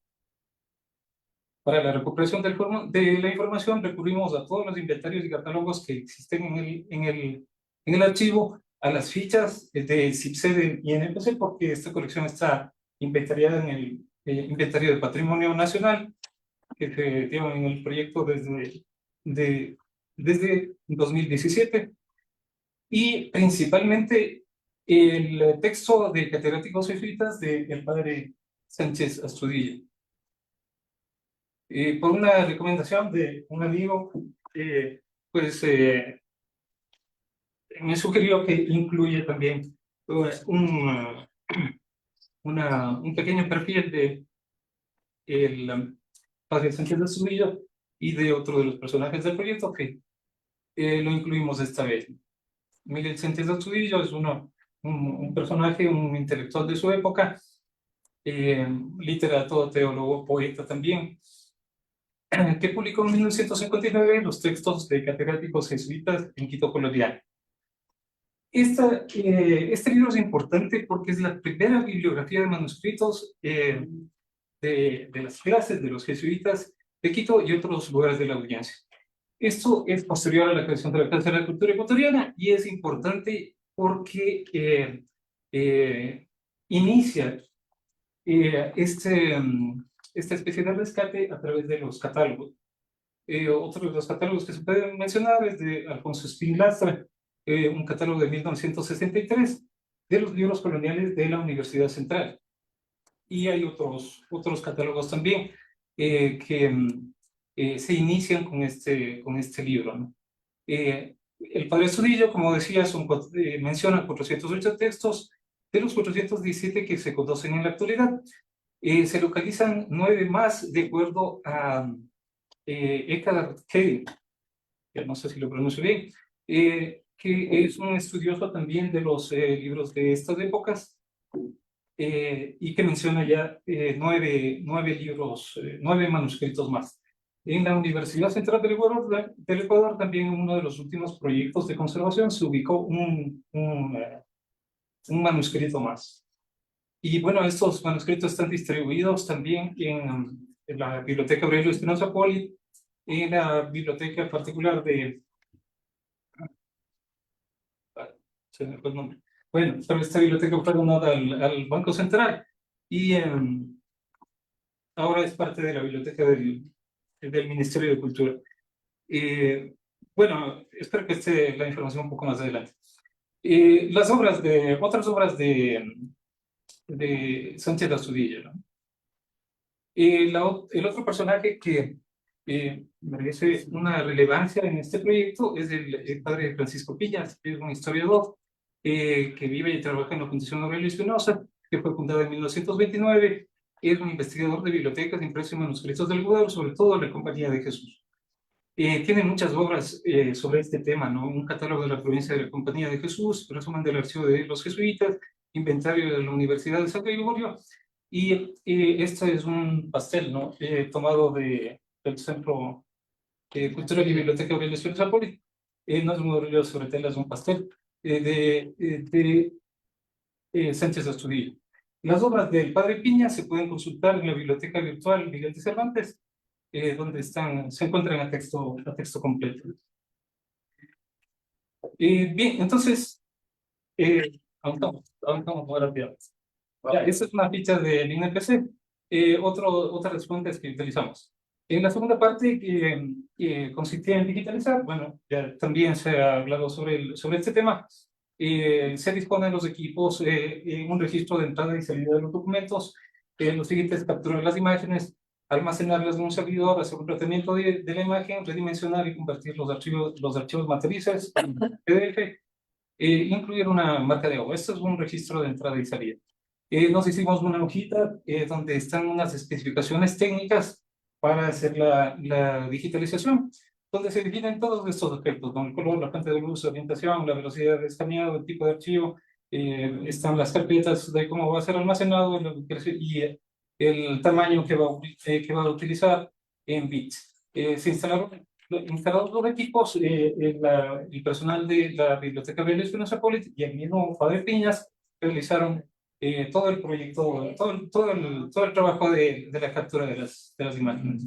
Para la recuperación de la información recurrimos a todos los inventarios y catálogos que existen en el archivo, a las fichas de CIPSED y NPC, porque esta colección está inventariada en el Inventario de Patrimonio Nacional, que se dio en el proyecto desde 2017, y principalmente el texto de catedráticos jesuitas del padre Sánchez Astudillo. Por una recomendación de un amigo, pues me sugirió que incluya también un pequeño perfil de el padre Sánchez Astudillo y de otro de los personajes del proyecto, que lo incluimos esta vez. Miguel Sánchez Astudillo es un personaje, un intelectual de su época, literato, teólogo, poeta también, que publicó en 1959 los textos de catedráticos jesuitas en Quito colonial. Este libro es importante porque es la primera bibliografía de manuscritos de las clases de los jesuitas de Quito y otros lugares de la audiencia. Esto es posterior a la creación de la Casa de la Cultura Ecuatoriana y es importante porque inicia esta especie de rescate a través de los catálogos. Otro de los catálogos que se pueden mencionar es de Alfonso Espín Lastra, un catálogo de 1963 de los libros coloniales de la Universidad Central. Y hay otros catálogos también que se inician con este libro, ¿no? El padre Astudillo, como decía, menciona 408 textos de los 417 que se conocen en la actualidad. Se localizan 9 más de acuerdo a Eckhart Kelly, que no sé si lo pronuncio bien, que es un estudioso también de los libros de estas épocas, y que menciona ya 9 libros, 9 manuscritos más. En la Universidad Central del Ecuador también, en uno de los últimos proyectos de conservación, se ubicó un manuscrito más. Y bueno, estos manuscritos están distribuidos también en la Biblioteca Aurelio Espinosa Poli, en la biblioteca particular de... se me fue el nombre. Bueno, pero esta biblioteca fue donada al Banco Central y ahora es parte de la biblioteca del Ministerio de Cultura. Bueno, espero que esté la información un poco más adelante. Otras obras de Sánchez Astudillo, ¿no? El otro personaje que merece una relevancia en este proyecto es el padre Francisco Pillas, que es un historiador que vive y trabaja en la Fundación Aurelio Espinosa, que fue fundada en 1929. Es un investigador de bibliotecas, impresos y manuscritos del Ecuador, sobre todo de la Compañía de Jesús. Tiene muchas obras sobre este tema, ¿no? Un catálogo de la provincia de la Compañía de Jesús, resumen del archivo de los jesuitas, inventario de la Universidad de San Gregorio, y este es un pastel, ¿no? Tomado del Centro Cultural y Biblioteca Aurelio Espinosa Poli. No es un orgullo sobre tela, es un pastel de Sánchez Astudillo. Las obras del padre Piña se pueden consultar en la biblioteca virtual Miguel de Cervantes, donde se encuentran a texto completo. Bien, entonces, avanzamos muy rápido. Ya, esta es una ficha del INPC. Otras fuentes que utilizamos. En la segunda parte, que consistía en digitalizar, bueno, ya también se ha hablado sobre este tema. Se disponen los equipos, un registro de entrada y salida de los documentos. Los siguientes: capturar las imágenes, almacenarlas en un servidor, hacer un tratamiento de la imagen, redimensionar y convertir los archivos matrices en PDF, incluir una marca de agua. Esto es un registro de entrada y salida. Nos hicimos una hojita donde están unas especificaciones técnicas para hacer la digitalización, donde se definen todos estos aspectos, ¿no? El color, la fuente de luz, la orientación, la velocidad de escaneado, el tipo de archivo, están las carpetas de cómo va a ser almacenado y el tamaño que va a utilizar en bits. Se instalaron los equipos, el personal de la Biblioteca Vélez Filosofical y el mismo Padre Piñas realizaron todo el proyecto, todo el trabajo de la captura de las imágenes.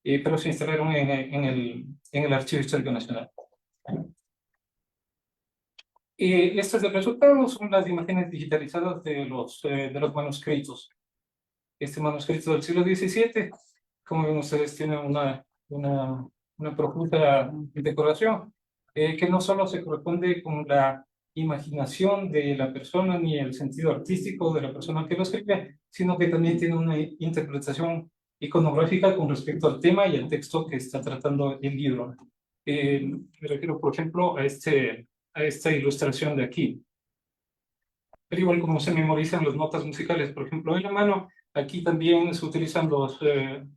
Pero se instalaron en el Archivo Histórico Nacional. Estos resultados son las imágenes digitalizadas de los manuscritos. Este manuscrito del siglo XVII, como ven ustedes, tiene una profunda decoración, que no solo se corresponde con la imaginación de la persona ni el sentido artístico de la persona que lo escribe, sino que también tiene una interpretación iconográfica con respecto al tema y al texto que está tratando el libro. Me refiero, por ejemplo, a esta ilustración de aquí. Pero igual como se memorizan las notas musicales, por ejemplo, en la mano, aquí también se utilizan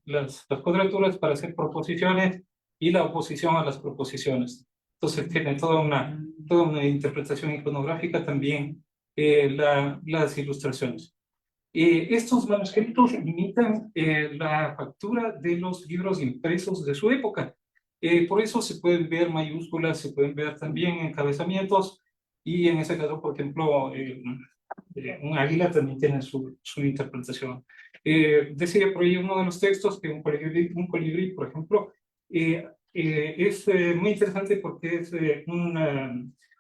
las cuadraturas para hacer proposiciones y la oposición a las proposiciones. Entonces tiene toda una interpretación iconográfica también las ilustraciones. Estos manuscritos imitan la factura de los libros impresos de su época. Por eso se pueden ver mayúsculas, se pueden ver también encabezamientos, y en ese caso, por ejemplo, un águila también tiene su interpretación. Decía por ahí uno de los textos que un colibrí, por ejemplo, es muy interesante porque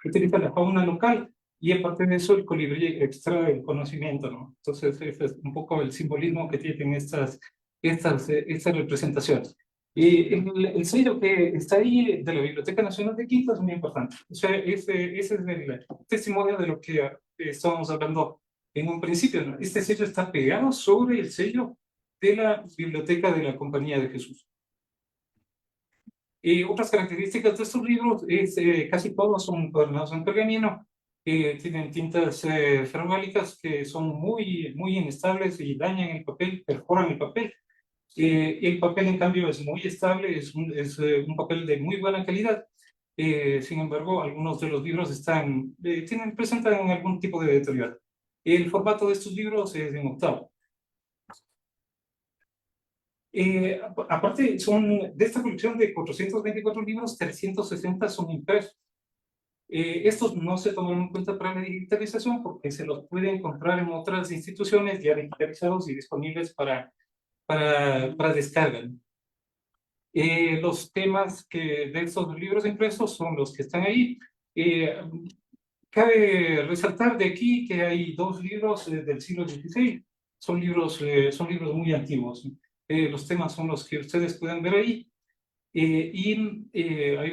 utiliza la fauna local, y aparte de eso el colibrí extrae el conocimiento, ¿no? Entonces ese es un poco el simbolismo que tienen estas representaciones. Y el sello que está ahí de la Biblioteca Nacional de Quito es muy importante. O sea, ese es el testimonio de lo que estábamos hablando en un principio, ¿no? Este sello está pegado sobre el sello de la Biblioteca de la Compañía de Jesús. Otras características de estos libros es casi todos son encuadernados en pergamino, tienen tintas ferromálicas que son muy inestables y dañan el papel, perforan el papel. El papel, en cambio, es muy estable, es un papel de muy buena calidad. Sin embargo, algunos de los libros presentan algún tipo de deterioro. El formato de estos libros es en octavo. Aparte, de esta colección de 424 libros, 360 son impresos. Estos no se tomaron en cuenta para la digitalización porque se los puede encontrar en otras instituciones ya digitalizados y disponibles para descarga. Los temas de estos libros impresos son los que están ahí. Cabe resaltar de aquí que hay dos libros del siglo XVI. Son libros muy antiguos. Los temas son los que ustedes pueden ver ahí. Hay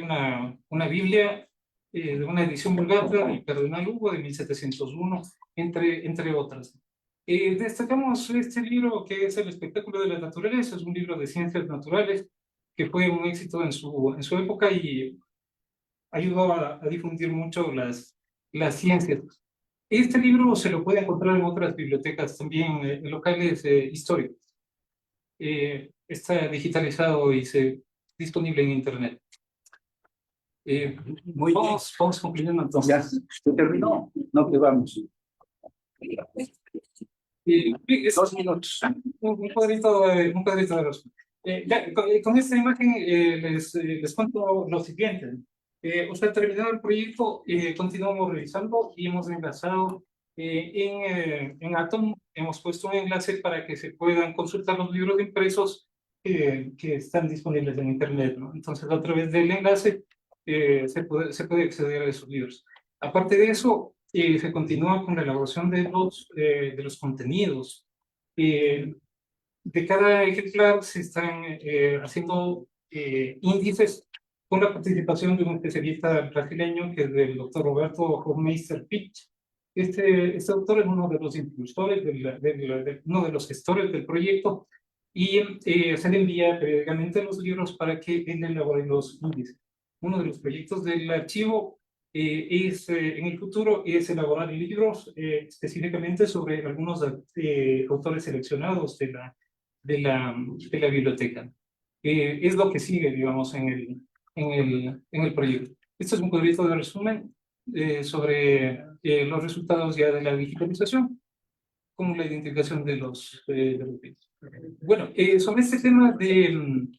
una Biblia de una edición vulgata del Cardenal Hugo de 1701, entre otras. Destacamos este libro que es El espectáculo de la naturaleza. Es un libro de ciencias naturales que fue un éxito en su época y ayudó a difundir mucho las ciencias. Este libro se lo puede encontrar en otras bibliotecas también locales históricas. Está digitalizado y disponible en internet. Muy bien. Vamos concluyendo entonces. Ya se terminó. No, que vamos. 2 minutos. Un cuadrito de los. Con esta imagen les cuento lo siguiente. Usted terminado el proyecto, continuamos revisando y hemos enlazado en Atom, hemos puesto un enlace para que se puedan consultar los libros impresos que están disponibles en internet, ¿no? Entonces, a través del enlace se puede acceder a esos libros. Aparte de eso, se continúa con la elaboración de los contenidos. De cada ejemplar se están haciendo índices con la participación de un especialista brasileño, que es del doctor Roberto Hofmeister Pitt. Este doctor es uno de los impulsores, uno de los gestores del proyecto, y se le envía periódicamente los libros para que él elabore los índices. Uno de los proyectos del archivo en el futuro es elaborar libros específicamente sobre algunos autores seleccionados de la biblioteca. Es lo que sigue, digamos, en el proyecto. Este es un proyecto de resumen sobre los resultados ya de la digitalización, como la identificación de los bienes. Bueno, sobre este tema de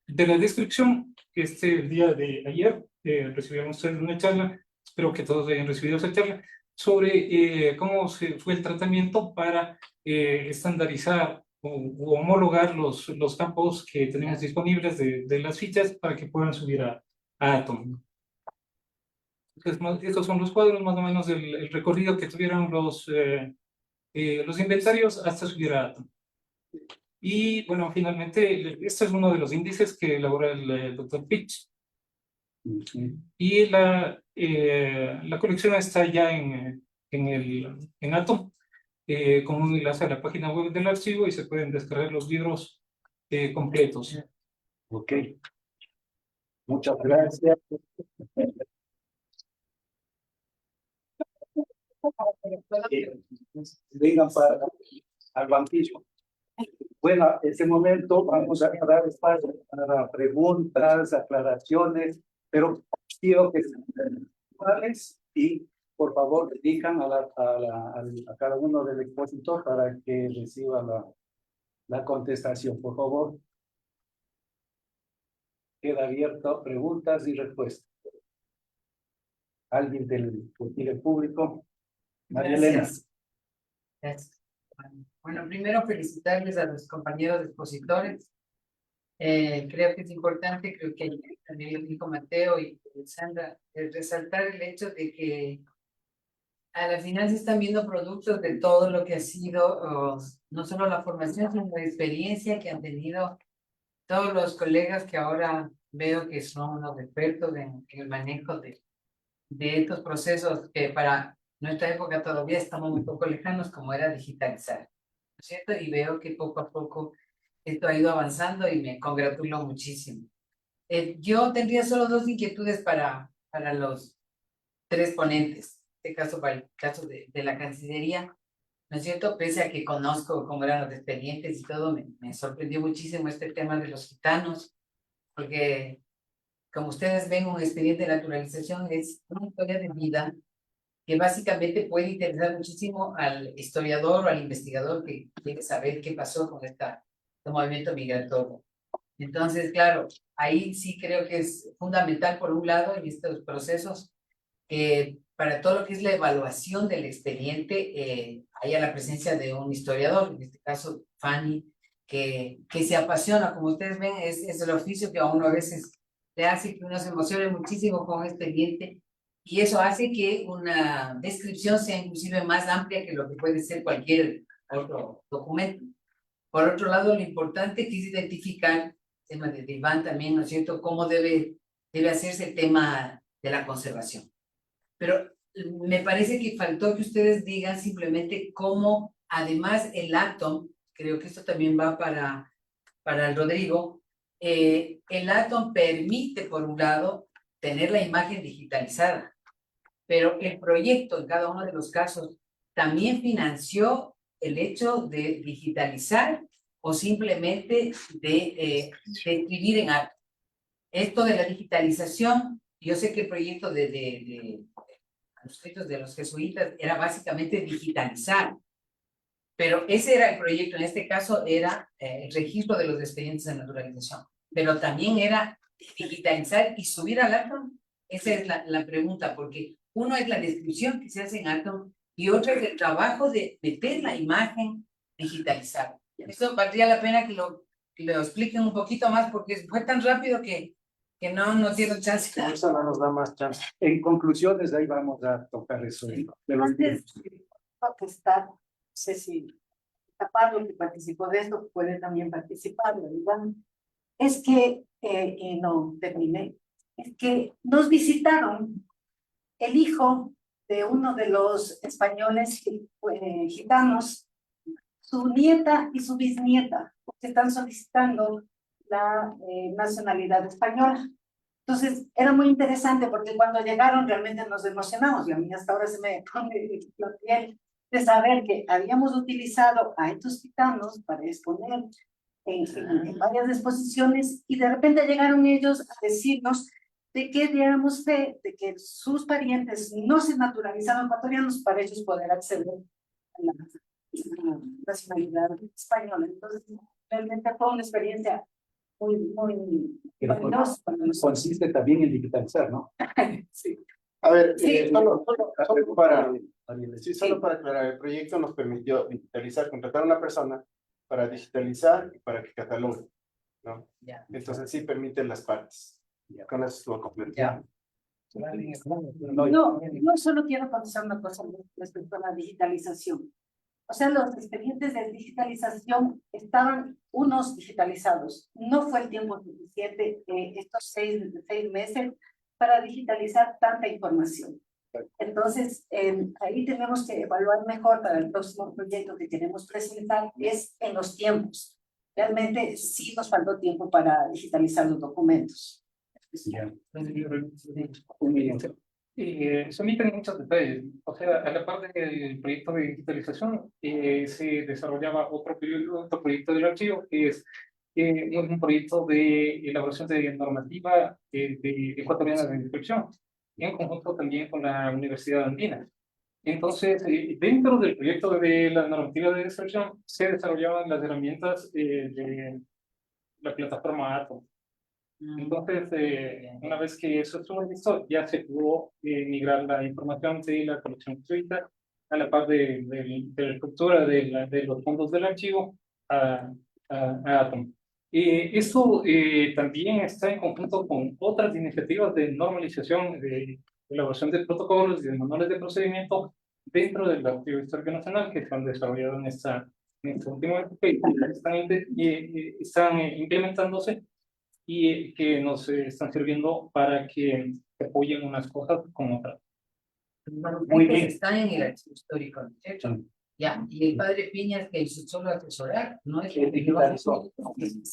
la descripción, el día de ayer recibimos una charla, espero que todos hayan recibido esa charla, sobre cómo fue el tratamiento para estandarizar o homologar los campos que tenemos disponibles de las fichas para que puedan subir a Atom. Entonces, estos son los cuadros más o menos del el recorrido que tuvieron los inventarios hasta subir a Atom. Y bueno, finalmente, este es uno de los índices que elabora el doctor Pitch. Y la colección está ya en Atom, con un enlace a la página web del archivo y se pueden descargar los libros completos. Ok. Muchas gracias. Vengan al banquillo. Bueno, en este momento vamos a dar espacio para preguntas, aclaraciones, pero quiero que sean puntuales y por favor dedican a cada uno del expositor para que reciba la contestación. Por favor, queda abierto preguntas y respuestas. ¿Alguien del público? María Elena. Gracias. Gracias. Bueno, primero felicitarles a los compañeros expositores. Creo que es importante, creo que también lo dijo Mateo y Sandra, resaltar el hecho de que a la final se están viendo productos de todo lo que ha sido, no solo la formación, sino la experiencia que han tenido todos los colegas que ahora veo que son unos expertos en el manejo de estos procesos que para nuestra época todavía estamos un poco lejanos, como era digitalizar, ¿no es cierto? Y veo que poco a poco esto ha ido avanzando y me congratulo muchísimo. Yo tendría solo dos inquietudes para los tres ponentes, en este caso para el caso de la Cancillería, ¿no es cierto? Pese a que conozco cómo eran los expedientes y todo, me sorprendió muchísimo este tema de los gitanos, porque como ustedes ven, un expediente de naturalización es una historia de vida que básicamente puede interesar muchísimo al historiador o al investigador que quiere saber qué pasó con este movimiento migratorio. Entonces, claro, ahí sí creo que es fundamental, por un lado, en estos procesos, que para todo lo que es la evaluación del expediente, haya la presencia de un historiador, en este caso Fanny, que se apasiona, como ustedes ven, es el oficio que a uno a veces le hace que uno se emocione muchísimo con un expediente, y eso hace que una descripción sea inclusive más amplia que lo que puede ser cualquier otro documento. Por otro lado, lo importante que es identificar, el tema de Iván también, ¿no es cierto?, cómo debe hacerse el tema de la conservación. Pero me parece que faltó que ustedes digan simplemente cómo, además, el Atom, creo que esto también va para el Rodrigo, el Atom permite, por un lado, tener la imagen digitalizada, pero el proyecto, en cada uno de los casos, también financió el hecho de digitalizar o simplemente de escribir en Atom. Esto de la digitalización, yo sé que el proyecto de manuscritos de los jesuitas era básicamente digitalizar, pero ese era el proyecto, en este caso era el registro de los expedientes de naturalización, pero también era digitalizar y subir al Atom. Esa es la pregunta, porque uno es la descripción que se hace en Atom y otro es el trabajo de meter la imagen digitalizada. Esto valdría la pena que lo expliquen un poquito más, porque fue tan rápido que no tiene chance. Eso no nos da más chance. En conclusiones, ahí vamos a tocar eso. Antes de contestar, no sé si Pablo, que participó de esto, puede también participar, ¿verdad? Es que, y no terminé, es que nos visitaron el hijo de uno de los españoles gitanos, su nieta y su bisnieta, que están solicitando la nacionalidad española. Entonces, era muy interesante porque cuando llegaron realmente nos emocionamos y a mí hasta ahora se me pone la piel de saber que habíamos utilizado a estos gitanos para exponer en varias exposiciones y de repente llegaron ellos a decirnos de que diéramos fe de que sus parientes no se naturalizaban ecuatorianos para ellos poder acceder a la nacionalidad española. Entonces, realmente fue una experiencia muy valiosa para nosotros. Consiste también en digitalizar, ¿no? Sí. A ver, Sí, solo para aclarar, el proyecto nos permitió digitalizar, contratar a una persona para digitalizar y para que catalogue, ¿no? Ya. Entonces sí permiten las partes. Con eso estuvo completo. Ya. No solo quiero contestar una cosa respecto a la digitalización. O sea, los expedientes de digitalización estaban unos digitalizados. No fue el tiempo suficiente estos seis meses para digitalizar tanta información. Entonces, ahí tenemos que evaluar mejor para el próximo proyecto que queremos presentar, es en los tiempos. Realmente sí nos faltó tiempo para digitalizar los documentos. Ya. Se omiten muchos detalles. O sea, a la par del proyecto de digitalización, se desarrollaba otro proyecto del archivo, que es un proyecto de elaboración de normativa ecuatoriana de inscripción, en conjunto también con la Universidad Andina. Entonces, dentro del proyecto de la normativa de inscripción, se desarrollaban las herramientas de la plataforma Atom. Entonces, una vez que eso estuvo listo, ya se pudo migrar la información de la colección jesuita a la par de la estructura de los fondos del archivo a Atom. Esto también está en conjunto con otras iniciativas de normalización, de elaboración de protocolos y de manuales de procedimiento dentro del Archivo Histórico Nacional que se han desarrollado en esta última época y están implementándose y que nos están sirviendo para que apoyen unas cosas con otras. Muy bien. Está en el archivo histórico, ¿cierto? Ya, y el padre Piñas que hizo solo asesorar, no es que digitalizó. Sí,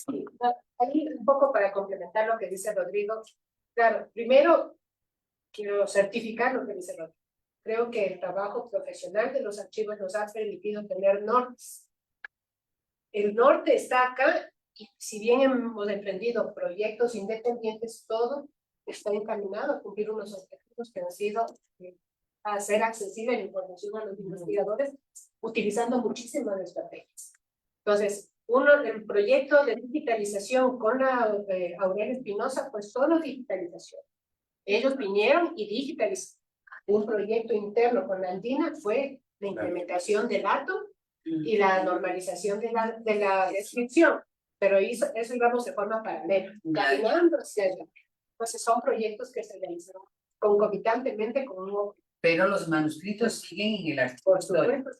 ahí un poco para complementar lo que dice Rodrigo. Claro, primero quiero certificar lo que dice Rodrigo. Creo que el trabajo profesional de los archivos nos ha permitido tener nortes. El norte está acá y si bien hemos emprendido proyectos independientes, todo está encaminado a cumplir unos objetivos que han sido a hacer accesible la información a los investigadores utilizando muchísimas estrategias. Entonces, el proyecto de digitalización con la Aurelio Espinosa, pues solo digitalización. Ellos vinieron y digitalizaron. Un proyecto interno con la Andina fue la implementación del Atom y la normalización de la descripción, pero eso íbamos de forma paralela, caminando hacia allá. Entonces son proyectos que se realizaron concomitantemente con un... Pero los manuscritos siguen en el archivo histórico.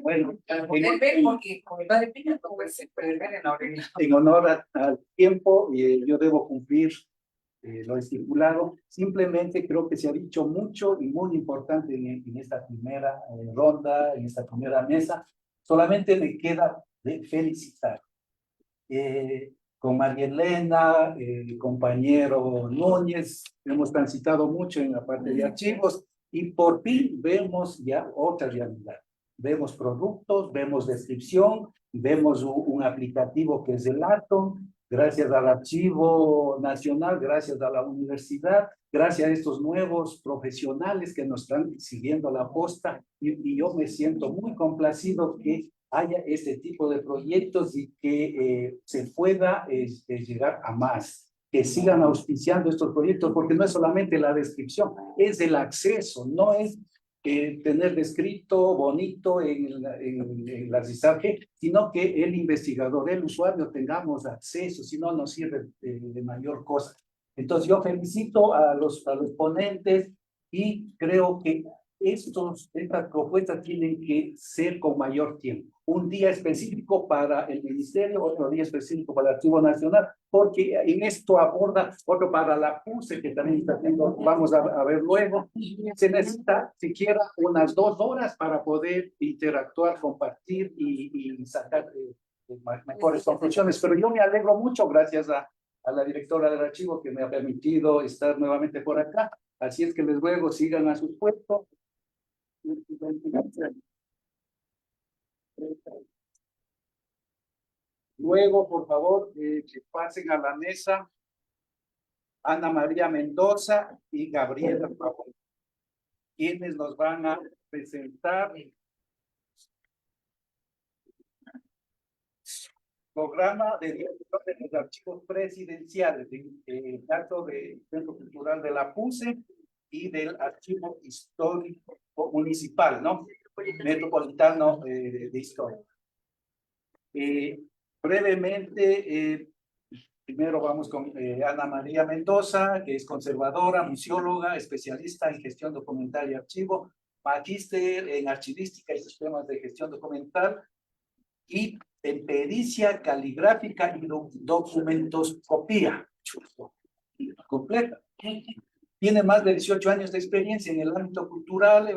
Bueno, Poder ver, porque con el padre Piñas pues, se puede ver en la Aurelio. en honor al tiempo, yo debo cumplir lo estipulado. Simplemente creo que se ha dicho mucho y muy importante en esta primera ronda, en esta primera mesa. Solamente me queda de felicitar. Con María Elena, el compañero Núñez, hemos transitado mucho en la parte de archivos y por fin vemos ya otra realidad. Vemos productos, vemos descripción, vemos un aplicativo que es el Atom, gracias al Archivo Nacional, gracias a la universidad, gracias a estos nuevos profesionales que nos están siguiendo la posta y yo me siento muy complacido que haya este tipo de proyectos y que se pueda llegar a más, que sigan auspiciando estos proyectos, porque no es solamente la descripción, es el acceso, no es tener descrito bonito en la CISARG, sino que el investigador, el usuario tengamos acceso, si no nos sirve de mayor cosa. Entonces yo felicito a los ponentes y creo que estas propuestas tienen que ser con mayor tiempo. Un día específico para el Ministerio, otro día específico para el Archivo Nacional, porque en esto aborda otro para la PUSE, que también está haciendo, vamos a ver luego. Se necesita siquiera unas 2 horas para poder interactuar, compartir y sacar mejores conclusiones. Pero yo me alegro mucho, gracias a a la directora del archivo que me ha permitido estar nuevamente por acá. Así es que les ruego, sigan a sus puestos. Luego, por favor, que pasen a la mesa Ana María Mendoza y Gabriela Pavón, quienes nos van a presentar programa de dirección de los archivos presidenciales, tanto del Centro Cultural de la PUCE y del Archivo Histórico Municipal, ¿no? Metropolitano de Historia. Brevemente, primero vamos con Ana María Mendoza, que es conservadora, museóloga, especialista en gestión documental y archivo, magíster en archivística y sistemas de gestión documental y en pericia caligráfica y documentoscopía. Completa. Tiene más de 18 años de experiencia en el ámbito cultural,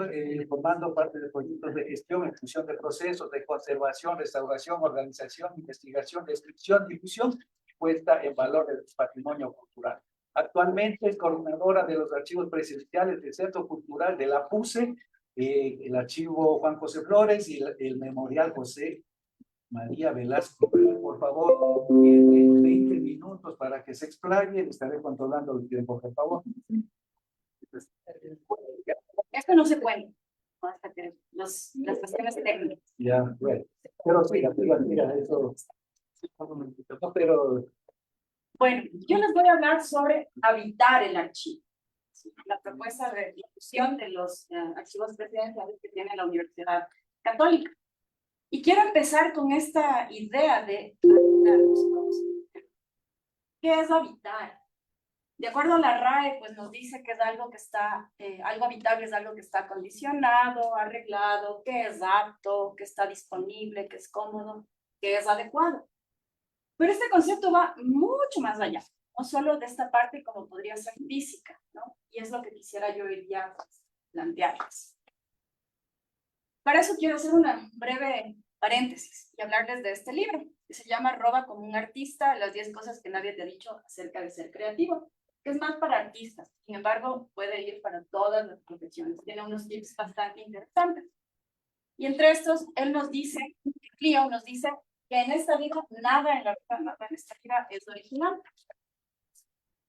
formando parte de proyectos de gestión en función de procesos de conservación, restauración, organización, investigación, descripción, difusión y puesta en valor del patrimonio cultural. Actualmente es coordinadora de los archivos presidenciales del Centro Cultural de la PUCE, el archivo Juan José Flores y el Memorial José María Velasco. Por favor, tiene 20 minutos para que se explaye. Estaré controlando el tiempo, por favor. Esto no se puede. Hasta que las cuestiones técnicas. Ya, bueno. Pero siga, eso. No, pero. Bueno, yo les voy a hablar sobre habitar el archivo. La propuesta de difusión de los archivos presidenciales que tiene la Universidad Católica. Y quiero empezar con esta idea de habitar. ¿Qué es habitar? De acuerdo a la RAE, pues nos dice que es algo que está, algo habitable es algo que está acondicionado, arreglado, que es apto, que está disponible, que es cómodo, que es adecuado. Pero este concepto va mucho más allá, no solo de esta parte como podría ser física, ¿no? Y es lo que quisiera yo hoy día plantearles. Para eso quiero hacer una breve paréntesis y hablarles de este libro, que se llama Roba como un artista, las 10 cosas que nadie te ha dicho acerca de ser creativo, que es más para artistas, sin embargo puede ir para todas las profesiones, tiene unos tips bastante interesantes. Y entre estos, él nos dice, Clio nos dice, que en esta vida, nada en esta vida es original.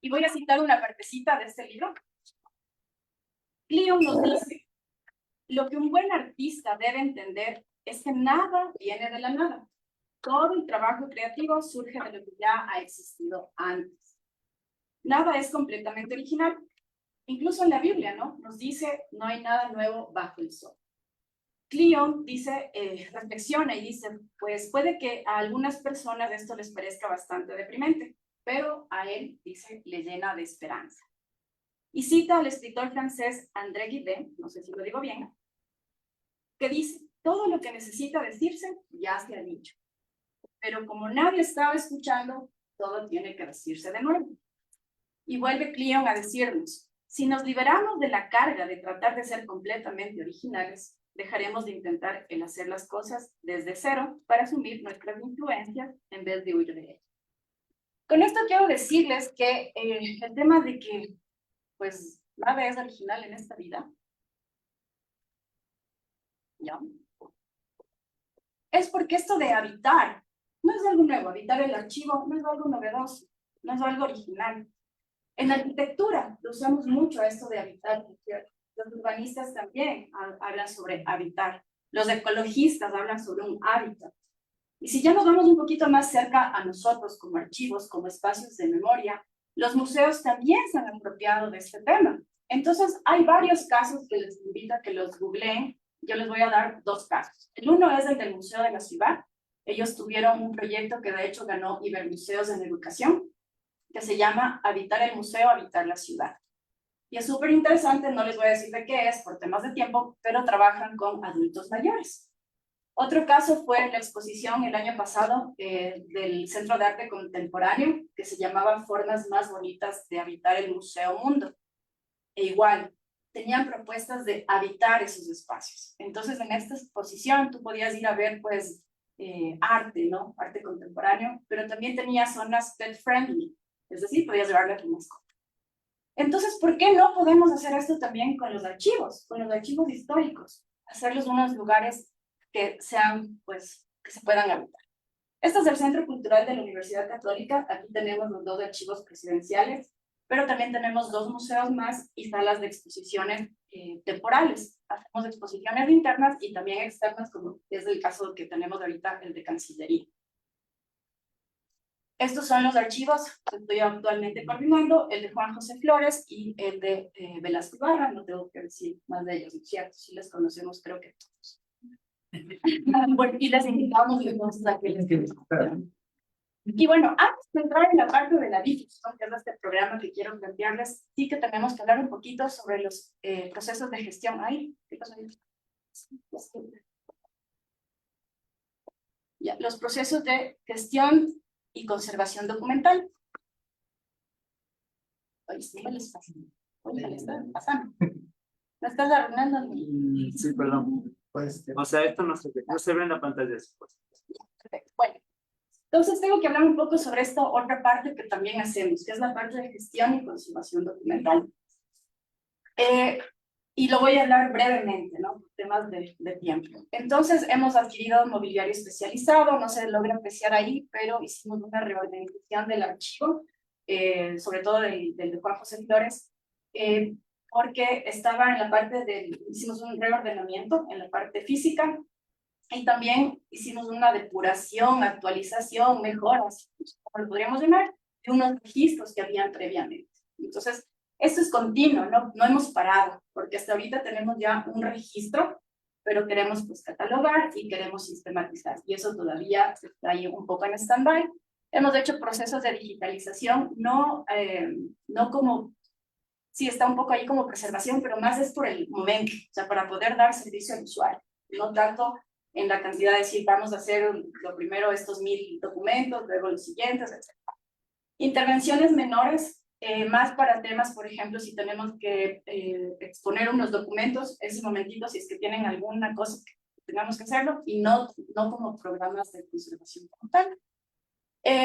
Y voy a citar una partecita de este libro. Clio nos dice, lo que un buen artista debe entender es que nada viene de la nada. Todo el trabajo creativo surge de lo que ya ha existido antes. Nada es completamente original. Incluso en la Biblia, ¿no? Nos dice, no hay nada nuevo bajo el sol. Cleon dice, reflexiona y dice, pues puede que a algunas personas esto les parezca bastante deprimente, pero a él, dice, le llena de esperanza. Y cita al escritor francés André Gide, no sé si lo digo bien, que dice, todo lo que necesita decirse ya se ha dicho, pero como nadie estaba escuchando, todo tiene que decirse de nuevo. Y vuelve Cleon a decirnos, si nos liberamos de la carga de tratar de ser completamente originales, dejaremos de intentar el hacer las cosas desde cero para asumir nuestras influencias en vez de huir de ellas. Con esto quiero decirles que el tema de que pues nada es original en esta vida, ¿ya? Es porque esto de habitar no es algo nuevo, habitar el archivo no es algo novedoso, no es algo original. En arquitectura lo usamos mucho esto de habitar. Los urbanistas también hablan sobre habitar. Los ecologistas hablan sobre un hábitat. Y si ya nos vamos un poquito más cerca a nosotros como archivos, como espacios de memoria, los museos también se han apropiado de este tema. Entonces, hay varios casos que les invito a que los googleen. Yo les voy a dar 2 casos. El uno es el del Museo de la Ciudad. Ellos tuvieron un proyecto que de hecho ganó Ibermuseos en Educación, que se llama Habitar el Museo, Habitar la Ciudad. Y es súper interesante, no les voy a decir de qué es por temas de tiempo, pero trabajan con adultos mayores. Otro caso fue la exposición el año pasado del Centro de Arte Contemporáneo, que se llamaba Formas más bonitas de habitar el Museo Mundo. E igual, tenían propuestas de habitar esos espacios. Entonces, en esta exposición tú podías ir a ver, pues, arte, ¿no? Arte contemporáneo, pero también tenía zonas pet friendly. Es decir, podías llevarle a tu mascota. Entonces, ¿por qué no podemos hacer esto también con los archivos históricos? Hacerlos unos lugares que sean, pues, que se puedan habitar. Este es el Centro Cultural de la Universidad Católica. Aquí tenemos los 2 archivos presidenciales, pero también tenemos 2 museos más y salas de exposiciones temporales. Hacemos exposiciones internas y también externas, como es el caso que tenemos ahorita, el de Cancillería. Estos son los archivos que estoy actualmente coordinando, el de Juan José Flores y el de Velasco Ibarra. No tengo que decir más de ellos, ¿no es cierto? Sí les conocemos, creo que todos. Bueno, y les invitamos entonces a que les conozcan. Y bueno, antes de entrar en la parte de la difusión, que es este programa que quiero plantearles, sí que tenemos que hablar un poquito sobre los procesos de gestión. Ay, ¿qué pasó ahí? Ya, los procesos de gestión y conservación documental. Oye, sí, me les pasa. Oye, me está pasando. Me estás arruinando mi... Sí, perdón. Pues, o sea, esto no se ve en la pantalla después. Perfecto. Bueno, entonces tengo que hablar un poco sobre esta otra parte que también hacemos, que es la parte de gestión y conservación documental. Y lo voy a hablar brevemente, ¿no? Por temas de tiempo. Entonces, hemos adquirido mobiliario especializado, no se logra apreciar ahí, pero hicimos una reorganización del archivo, sobre todo del de Juan José Flores, porque estaba en la parte hicimos un reordenamiento en la parte física, y también hicimos una depuración, actualización, mejoras, como lo podríamos llamar, de unos registros que habían previamente. Entonces, esto es continuo, no hemos parado, porque hasta ahorita tenemos ya un registro, pero queremos pues catalogar y queremos sistematizar, y eso todavía se está ahí un poco en stand-by. Hemos hecho procesos de digitalización, no como, sí está un poco ahí como preservación, pero más es por el momento, o sea, para poder dar servicio al usuario, no tanto en la cantidad de decir, vamos a hacer lo primero estos 1000 documentos, luego los siguientes, etc. Intervenciones menores, más para temas, por ejemplo, si tenemos que exponer unos documentos, ese momentito, si es que tienen alguna cosa que tengamos que hacerlo, y no como programas de conservación como tal.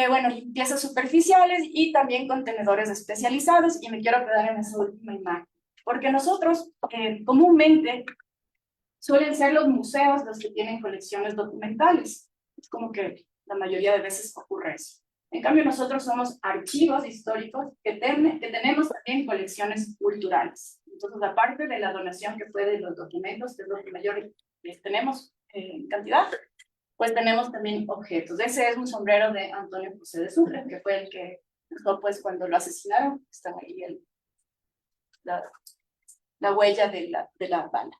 Bueno, limpiezas superficiales y también contenedores especializados, y me quiero quedar en esa última imagen, porque nosotros comúnmente suelen ser los museos los que tienen colecciones documentales. Es como que la mayoría de veces ocurre eso. En cambio, nosotros somos archivos históricos que tenemos también colecciones culturales. Entonces, aparte de la donación que fue de los documentos, que es lo que mayor tenemos en cantidad, pues tenemos también objetos. Ese es un sombrero de Antonio José de Sucre, que fue el que dejó, pues, cuando lo asesinaron, está ahí la huella de la bala.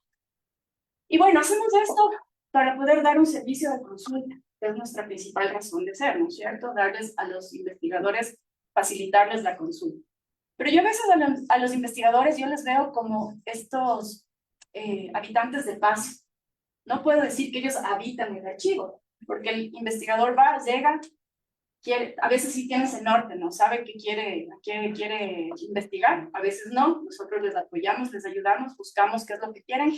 Y bueno, hacemos esto para poder dar un servicio de consulta, que es nuestra principal razón de ser, ¿no es cierto? Darles a los investigadores, facilitarles la consulta. Pero yo a veces a los investigadores yo les veo como estos habitantes de paso. No puedo decir que ellos habitan el archivo, porque el investigador va, llega, a veces sí tiene ese norte, ¿no? Sabe que quiere investigar, a veces no. Nosotros les apoyamos, les ayudamos, buscamos qué es lo que quieren.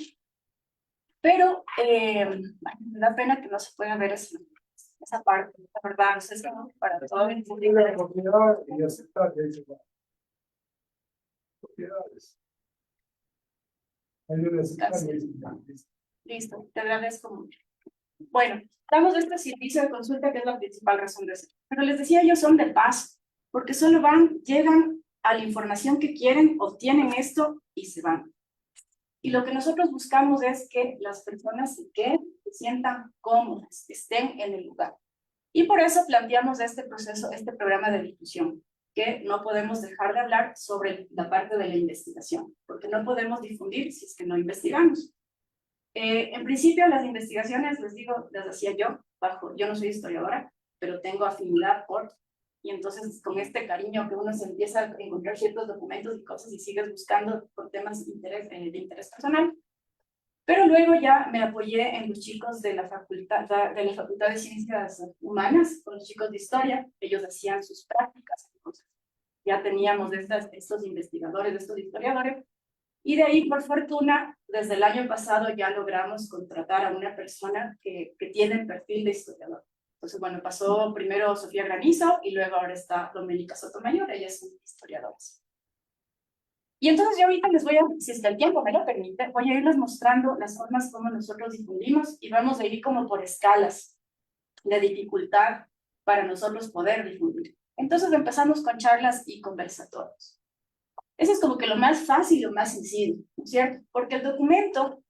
Pero me da pena que no se pueda ver esa parte, la verdad, no sé, es como para todo el mundo. Listo, te agradezco mucho. Bueno, damos este servicio de consulta, que es la principal razón de ser. Pero les decía, ellos son de paso, porque solo llegan a la información que quieren, obtienen esto y se van. Y lo que nosotros buscamos es que las personas se sientan cómodas, estén en el lugar. Y por eso planteamos este proceso, este programa de difusión, que no podemos dejar de hablar sobre la parte de la investigación, porque no podemos difundir si es que no investigamos. En principio, las investigaciones, les digo, las hacía yo no soy historiadora, pero tengo afinidad por, y entonces con este cariño que uno se empieza a encontrar ciertos documentos y cosas y sigues buscando por temas de interés personal. Pero luego ya me apoyé en los chicos de la Facultad de Ciencias Humanas, con los chicos de Historia. Ellos hacían sus prácticas, entonces ya teníamos estos investigadores, estos historiadores. Y de ahí, por fortuna, desde el año pasado ya logramos contratar a una persona que tiene el perfil de historiador. Entonces, bueno, pasó primero Sofía Granizo y luego ahora está Doménica Sotomayor, ella es una historiadora. Y entonces yo ahorita les voy a, si es que el tiempo me lo permite, voy a irles mostrando las formas como nosotros difundimos y vamos a ir como por escalas de dificultad para nosotros poder difundir. Entonces empezamos con charlas y conversatorios. Eso es como que lo más fácil, lo más sencillo, ¿no es cierto? Porque el documento,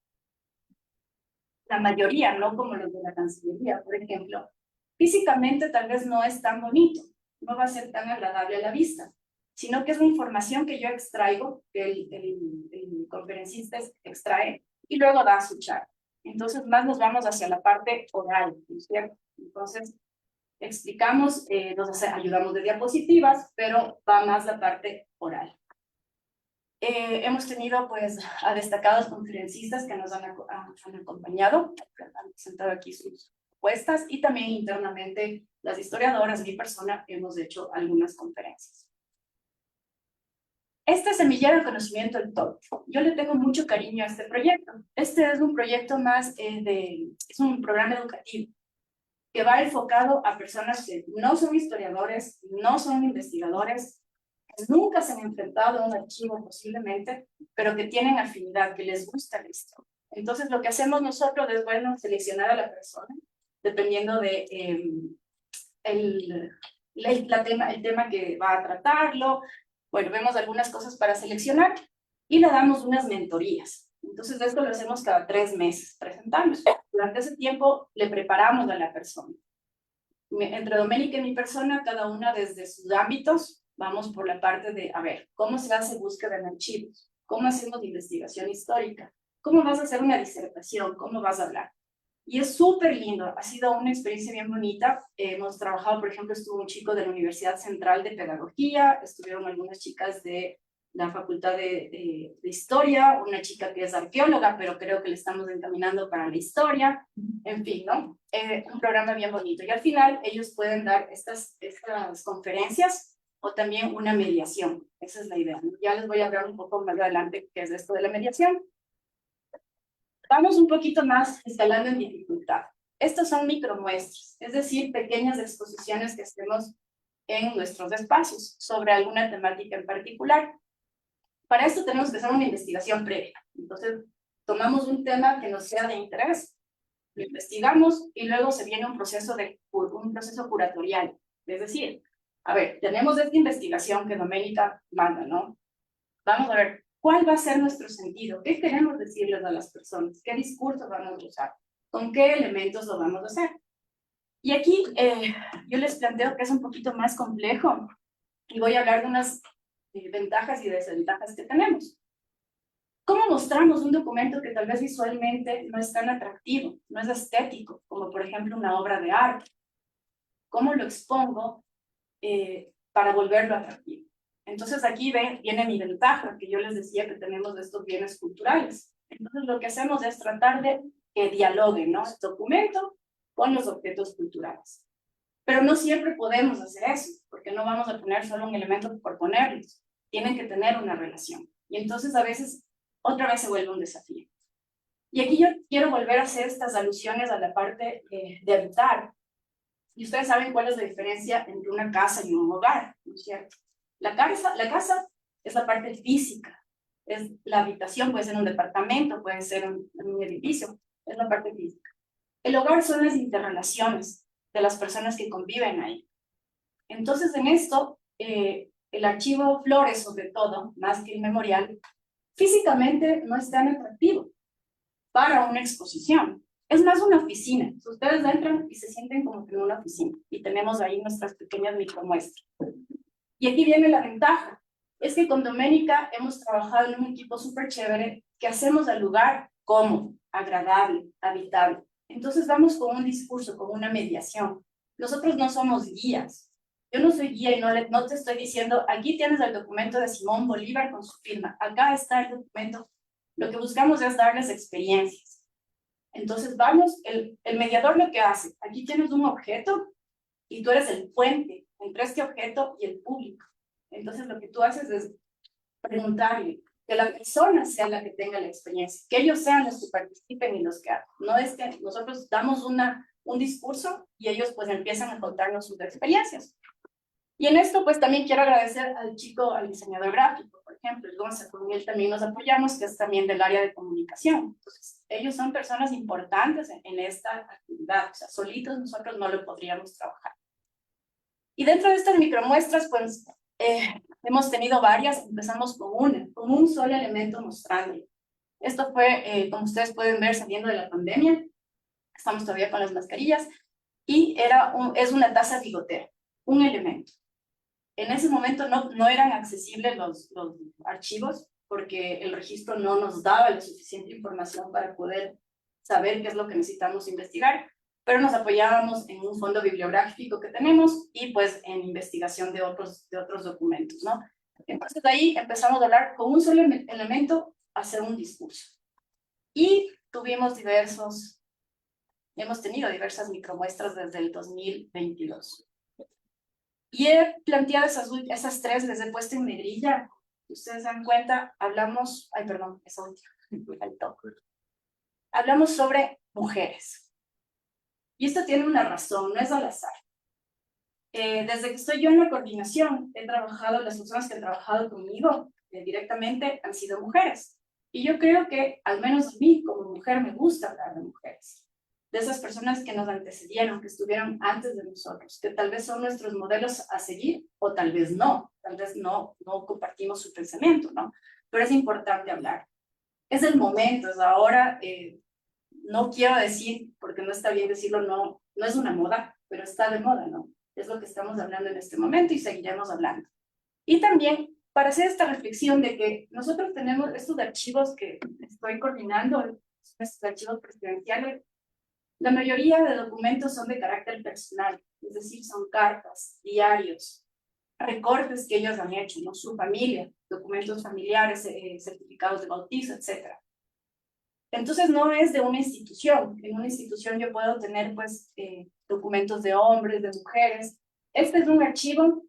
la mayoría, no como los de la Cancillería, por ejemplo, físicamente tal vez no es tan bonito, no va a ser tan agradable a la vista, sino que es la información que yo extraigo, que el conferencista extrae, y luego da su charla. Entonces, más nos vamos hacia la parte oral, ¿no es cierto? Entonces, explicamos, nos ayudamos de diapositivas, pero va más la parte oral. Hemos tenido, pues, a destacados conferencistas que nos han acompañado, han presentado aquí sus propuestas, y también internamente las historiadoras, mi persona, hemos hecho algunas conferencias. Este semillero de conocimiento del todo. Yo le tengo mucho cariño a este proyecto. Este es un proyecto más es un programa educativo que va enfocado a personas que no son historiadores, no son investigadores, que nunca se han enfrentado a un archivo posiblemente, pero que tienen afinidad, que les gusta esto. Entonces lo que hacemos nosotros es, bueno, seleccionar a la persona, dependiendo de el tema que va a tratarlo. Bueno, vemos algunas cosas para seleccionar y le damos unas mentorías. Entonces, esto lo hacemos cada 3 meses, presentamos. Durante ese tiempo le preparamos a la persona. Entre Doménica y mi persona, cada una desde sus ámbitos, vamos por la parte de, a ver, ¿cómo se hace búsqueda en archivos? ¿Cómo hacemos investigación histórica? ¿Cómo vas a hacer una disertación? ¿Cómo vas a hablar? Y es súper lindo, ha sido una experiencia bien bonita. Hemos trabajado, por ejemplo, estuvo un chico de la Universidad Central de Pedagogía, estuvieron algunas chicas de la Facultad de Historia, una chica que es arqueóloga, pero creo que le estamos encaminando para la historia, en fin, ¿no? Un programa bien bonito. Y al final ellos pueden dar estas conferencias o también una mediación, esa es la idea, ¿no? Ya les voy a hablar un poco más adelante qué es esto de la mediación. Vamos un poquito más escalando en dificultad. Estos son micromuestras, es decir, pequeñas exposiciones que hacemos en nuestros espacios sobre alguna temática en particular. Para esto tenemos que hacer una investigación previa. Entonces, tomamos un tema que nos sea de interés, lo investigamos y luego se viene un proceso curatorial. Es decir, a ver, tenemos esta investigación que Doménica manda, ¿no? Vamos a ver, ¿cuál va a ser nuestro sentido? ¿Qué queremos decirles a las personas? ¿Qué discurso vamos a usar? ¿Con qué elementos lo vamos a hacer? Y aquí yo les planteo que es un poquito más complejo y voy a hablar de unas ventajas y desventajas que tenemos. ¿Cómo mostramos un documento que tal vez visualmente no es tan atractivo, no es estético, como por ejemplo una obra de arte? ¿Cómo lo expongo para volverlo atractivo? Entonces aquí viene mi ventaja, que yo les decía que tenemos de estos bienes culturales. Entonces lo que hacemos es tratar de que dialoguen, ¿no? El documento con los objetos culturales. Pero no siempre podemos hacer eso, porque no vamos a poner solo un elemento por ponerlos. Tienen que tener una relación. Y entonces a veces, otra vez se vuelve un desafío. Y aquí yo quiero volver a hacer estas alusiones a la parte de habitar. Y ustedes saben cuál es la diferencia entre una casa y un hogar, ¿no es cierto? La casa es la parte física, es la habitación, puede ser un departamento, puede ser un edificio, es la parte física. El hogar son las interrelaciones de las personas que conviven ahí. Entonces, en esto, el archivo Flores, sobre todo, más que el memorial, físicamente no es tan atractivo para una exposición. Es más una oficina. Ustedes entran y se sienten como que en una oficina y tenemos ahí nuestras pequeñas micromuestras. Y aquí viene la ventaja. Es que con Doménica hemos trabajado en un equipo súper chévere que hacemos al lugar cómodo, agradable, habitable. Entonces vamos con un discurso, con una mediación. Nosotros no somos guías. Yo no soy guía y no te estoy diciendo, aquí tienes el documento de Simón Bolívar con su firma. Acá está el documento. Lo que buscamos es darles experiencias. Entonces vamos, el mediador lo que hace, aquí tienes un objeto y tú eres el puente entre este objeto y el público. Entonces lo que tú haces es preguntarle, que la persona sea la que tenga la experiencia, que ellos sean los que participen y los que hagan. No es que nosotros damos una un discurso y ellos pues empiezan a contarnos sus experiencias. Y en esto pues también quiero agradecer al chico, al diseñador gráfico, por ejemplo, el Gonza, con él también nos apoyamos, que es también del área de comunicación. Entonces, ellos son personas importantes en esta actividad, o sea, solitos nosotros no lo podríamos trabajar. Y dentro de estas micromuestras, pues, hemos tenido varias, empezamos con un solo elemento mostrándolo. Esto fue, como ustedes pueden ver, saliendo de la pandemia, estamos todavía con las mascarillas, y es una taza bigotera, un elemento. En ese momento no eran accesibles los archivos, porque el registro no nos daba la suficiente información para poder saber qué es lo que necesitamos investigar, pero nos apoyábamos en un fondo bibliográfico que tenemos y pues en investigación de otros documentos, ¿no? Entonces de ahí empezamos a hablar con un solo elemento, hacer un discurso. Y hemos tenido diversas micromuestras desde el 2022. Y he planteado esas tres, les he puesto en negrilla. Ustedes dan cuenta, hablamos sobre mujeres. Y esto tiene una razón, no es al azar. Desde que estoy yo en la coordinación, las personas que han trabajado conmigo directamente han sido mujeres. Y yo creo que, al menos a mí, como mujer, me gusta hablar de mujeres. De esas personas que nos antecedieron, que estuvieron antes de nosotros, que tal vez son nuestros modelos a seguir, o tal vez no compartimos su pensamiento, ¿no? Pero es importante hablar. Es el momento, es ahora. No quiero decir, porque no está bien decirlo, no es una moda, pero está de moda, ¿no? Es lo que estamos hablando en este momento y seguiremos hablando. Y también para hacer esta reflexión de que nosotros tenemos estos archivos que estoy coordinando, estos archivos presidenciales. La mayoría de documentos son de carácter personal, es decir, son cartas, diarios, recortes que ellos han hecho, ¿no? Su familia, documentos familiares, certificados de bautizo, etc. Entonces no es de una institución. En una institución yo puedo tener pues documentos de hombres, de mujeres. Este es un archivo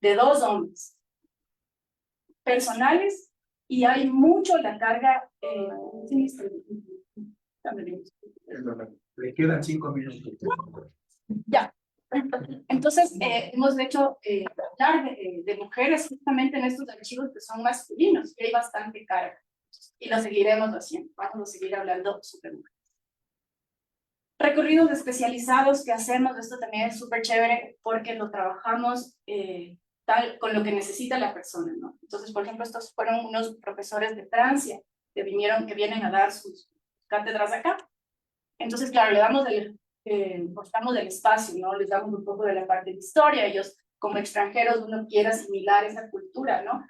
de 2 hombres, personales, y hay mucho la carga. Le quedan 5 minutos. Ya. Entonces, hemos hecho hablar de mujeres justamente en estos archivos que son masculinos, y hay bastante carga. Y lo seguiremos haciendo, vamos a seguir hablando sobre mujeres. Recorridos especializados que hacemos, esto también es súper chévere porque lo trabajamos con lo que necesita la persona, ¿no? Entonces, por ejemplo, estos fueron unos profesores de Francia que vienen a dar sus cátedras acá. Entonces, claro, le damos mostramos del espacio, ¿no? Les damos un poco de la parte de historia. Ellos, como extranjeros, uno quiere asimilar esa cultura, ¿no?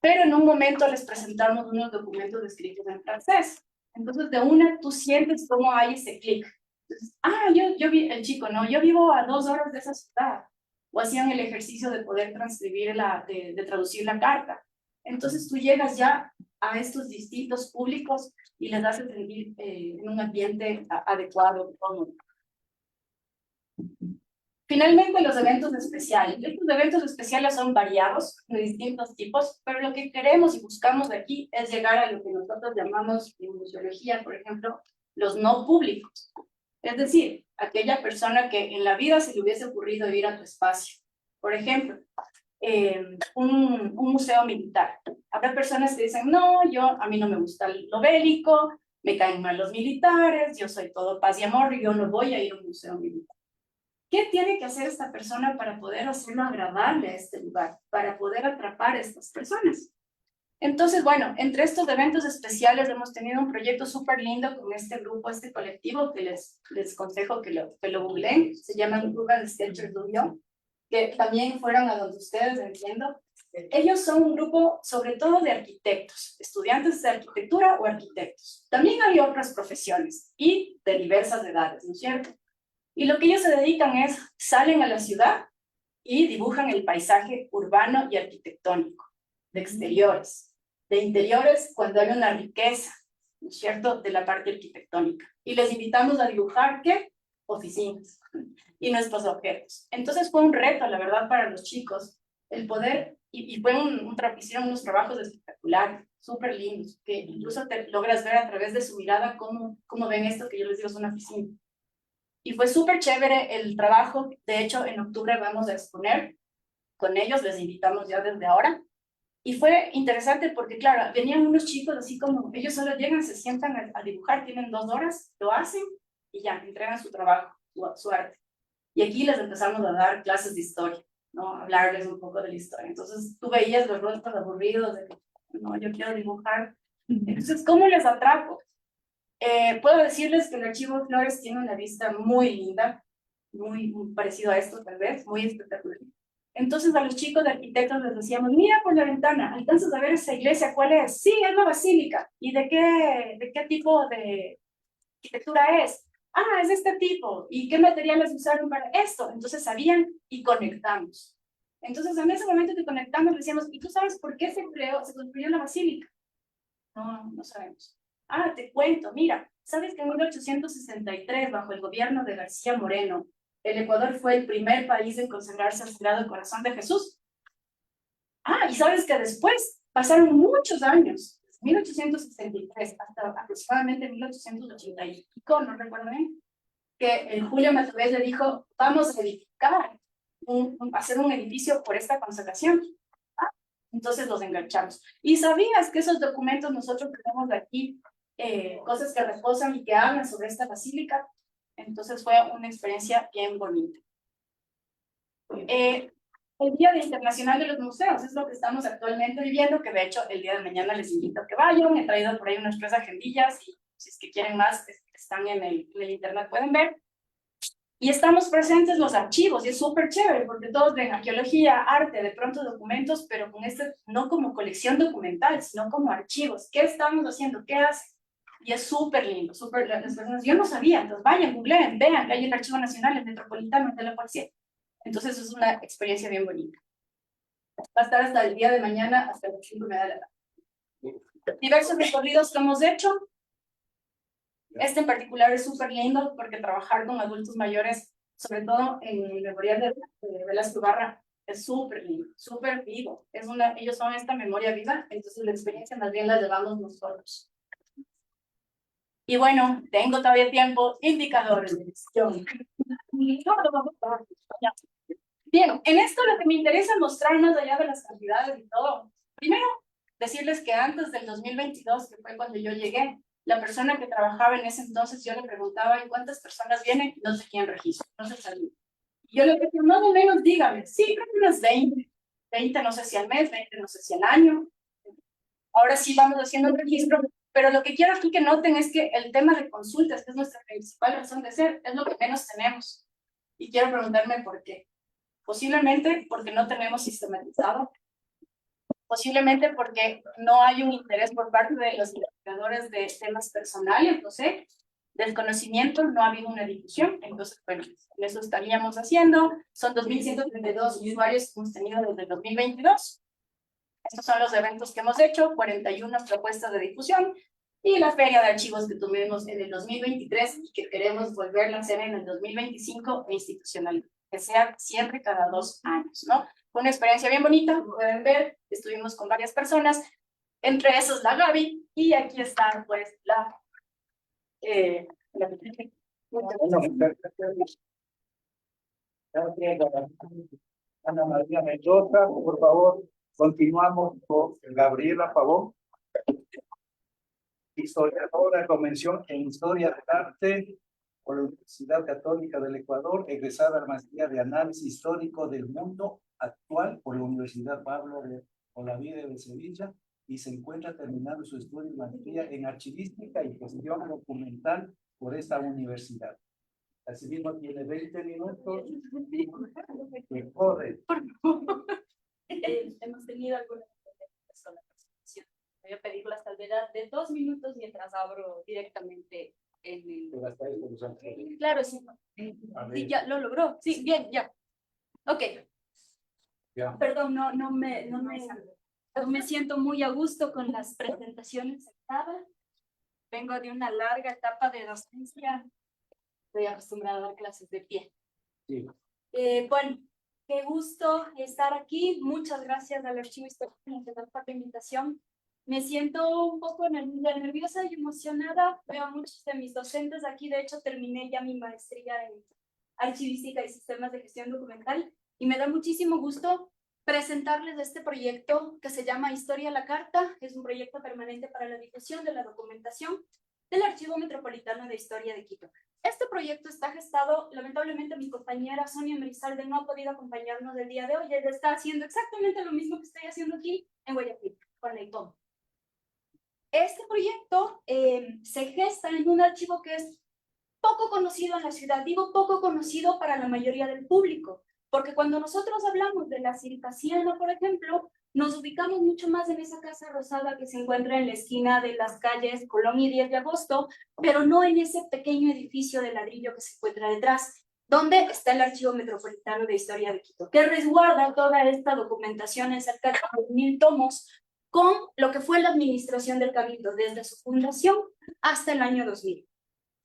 Pero en un momento les presentamos unos documentos escritos en francés. Entonces, de una, tú sientes cómo hay ese clic. Yo vi el chico, ¿no? Yo vivo a 2 horas de esa ciudad. O hacían el ejercicio de poder transcribir, de traducir la carta. Entonces, tú llegas ya a estos distintos públicos y les haces sentir en un ambiente adecuado, cómodo. Finalmente, los eventos especiales. Estos eventos especiales son variados, de distintos tipos, pero lo que queremos y buscamos de aquí es llegar a lo que nosotros llamamos en museología, por ejemplo, los no públicos. Es decir, aquella persona que en la vida se le hubiese ocurrido ir a tu espacio. Por ejemplo, un museo militar. Habrá personas que dicen, no, a mí no me gusta lo bélico, me caen mal los militares, yo soy todo paz y amor, y yo no voy a ir a un museo militar. ¿Qué tiene que hacer esta persona para poder hacerlo agradable a este lugar? Para poder atrapar a estas personas. Entonces, bueno, entre estos eventos especiales hemos tenido un proyecto súper lindo con este grupo, este colectivo, que les aconsejo que lo googleen. Se llaman Urban Sketchers Union, que también fueron a donde ustedes, entiendo. Ellos son un grupo sobre todo de arquitectos, estudiantes de arquitectura o arquitectos. También hay otras profesiones y de diversas edades, ¿no es cierto? Y lo que ellos se dedican es, salen a la ciudad y dibujan el paisaje urbano y arquitectónico, de exteriores, de interiores cuando hay una riqueza, ¿no es cierto?, de la parte arquitectónica. Y les invitamos a dibujar, ¿qué? Oficinas y nuestros objetos. Entonces fue un reto, la verdad, para los chicos, el poder, y fue hicieron unos trabajos espectaculares, súper lindos, que incluso te logras ver a través de su mirada cómo ven esto que yo les digo es una oficina. Y fue súper chévere el trabajo. De hecho, en octubre vamos a exponer con ellos, les invitamos ya desde ahora. Y fue interesante porque, claro, venían unos chicos así como, ellos solo llegan, se sientan a dibujar, tienen 2 horas, lo hacen y ya, entregan su trabajo, su arte. Y aquí les empezamos a dar clases de historia, ¿no? Hablarles un poco de la historia. Entonces tú veías los rostros aburridos de, no, yo quiero dibujar. Entonces, ¿cómo les atrapo? Puedo decirles que el Archivo Flores tiene una vista muy linda, muy parecido a esto tal vez, muy espectacular. Entonces a los chicos de arquitectos les decíamos, mira por la ventana, ¿alcanzas a ver esa iglesia? ¿Cuál es? Sí, es la basílica. ¿Y de qué tipo de arquitectura es? Ah, es de este tipo. ¿Y qué materiales usaron para esto? Entonces sabían y conectamos. Entonces en ese momento que conectamos decíamos, ¿y tú sabes por qué se construyó la basílica? No, no sabemos. Ah, te cuento, mira, ¿sabes que en 1863, bajo el gobierno de García Moreno, el Ecuador fue el primer país en consagrarse al Sagrado Corazón de Jesús? Ah, y sabes que después pasaron muchos años, 1863 hasta aproximadamente 1880 y pico, no recuerdo bien, que el Julio Matovés le dijo, vamos a edificar, hacer un edificio por esta consagración. Entonces los enganchamos. ¿Y sabías que esos documentos nosotros tenemos de aquí, cosas que reposan y que hablan sobre esta basílica? Entonces fue una experiencia bien bonita. El Día Internacional de los Museos es lo que estamos actualmente viviendo, que de hecho el día de mañana les invito a que vayan. He traído por ahí unas 3 agendillas y si es que quieren más, están en el internet, pueden ver. Y estamos presentes los archivos, y es súper chévere, porque todos ven arqueología, arte, de pronto documentos, pero con no como colección documental, sino como archivos. ¿Qué estamos haciendo? ¿Qué hacen? Y es súper lindo, súper, las personas, yo no sabía, entonces vayan, googleen, vean que hay el Archivo Nacional, el Metropolitano, el de la Policía. Entonces es una experiencia bien bonita. Va a estar hasta el día de mañana, hasta las 5:30 de la tarde. Diversos recorridos que hemos hecho. Este en particular es súper lindo porque trabajar con adultos mayores, sobre todo en el memorial de Velasco Ibarra, es súper lindo, súper vivo. Ellos son esta memoria viva, entonces la experiencia más bien la llevamos nosotros. Y bueno, tengo todavía tiempo, indicadores de gestión. Bien, en esto lo que me interesa mostrar más allá de las cantidades y todo, primero, decirles que antes del 2022, que fue cuando yo llegué, la persona que trabajaba en ese entonces, yo le preguntaba, ¿y cuántas personas vienen? No sé quién registra, no se sabía. Yo le dije, más o menos, dígame, sí, creo que unas 20, 20 no sé si al mes, 20 no sé si al año. Ahora sí vamos haciendo un registro, pero lo que quiero aquí que noten es que el tema de consultas, que es nuestra principal razón de ser, es lo que menos tenemos. Y quiero preguntarme por qué. Posiblemente porque no tenemos sistematizado, posiblemente porque no hay un interés por parte de los investigadores de temas personales, no sé, del conocimiento, no ha habido una difusión, entonces, bueno, eso estaríamos haciendo. Son 2.132 usuarios que hemos tenido desde el 2022. Estos son los eventos que hemos hecho, 41 propuestas de difusión, y la feria de archivos que tuvimos en el 2023 y que queremos volverla a hacer en el 2025 e institucional, que sea siempre cada 2 años, ¿no? Fue una experiencia bien bonita, pueden ver, estuvimos con varias personas, entre esos la Gaby, y aquí está pues la Ana María Mendoza, por favor, continuamos con Gabriela Pavón, historiadora con mención en Historia del Arte por la Universidad Católica del Ecuador, egresada a la maestría de Análisis Histórico del Mundo Actual por la Universidad Pablo de Olavide de Sevilla, y se encuentra terminando su estudio de maestría en Archivística y Gestión Documental por esta universidad. Asimismo, tiene 20 minutos y corre. Hemos tenido algunas dificultades con la presentación. Voy a pedir la salvedad de 2 minutos mientras abro directamente en el... Claro, sí. Sí, ya lo logró. Sí, bien, ya. Ok. Ya. Perdón, no me siento muy a gusto con las presentaciones sentada. Vengo de una larga etapa de docencia. Estoy acostumbrada a dar clases de pie. Sí. Bueno, qué gusto estar aquí. Muchas gracias al Archivo Histórico Nacional por la invitación. Me siento un poco nerviosa y emocionada. Veo a muchos de mis docentes aquí. De hecho, terminé ya mi maestría en archivística y sistemas de gestión documental. Y me da muchísimo gusto presentarles este proyecto que se llama Historia a la Carta. Es un proyecto permanente para la difusión de la documentación del Archivo Metropolitano de Historia de Quito. Este proyecto está gestado, lamentablemente mi compañera Sonia Merizalde no ha podido acompañarnos el día de hoy. Ella está haciendo exactamente lo mismo que estoy haciendo aquí en Guayaquil, con la ITOM. Este proyecto se gesta en un archivo que es poco conocido en la ciudad. Digo poco conocido para la mayoría del público, porque cuando nosotros hablamos de la Circasiana, por ejemplo, nos ubicamos mucho más en esa casa rosada que se encuentra en la esquina de las calles Colón y 10 de Agosto, pero no en ese pequeño edificio de ladrillo que se encuentra detrás, donde está el Archivo Metropolitano de Historia de Quito, que resguarda toda esta documentación en cerca de 1000 tomos, con lo que fue la administración del Cabildo desde su fundación hasta el año 2000.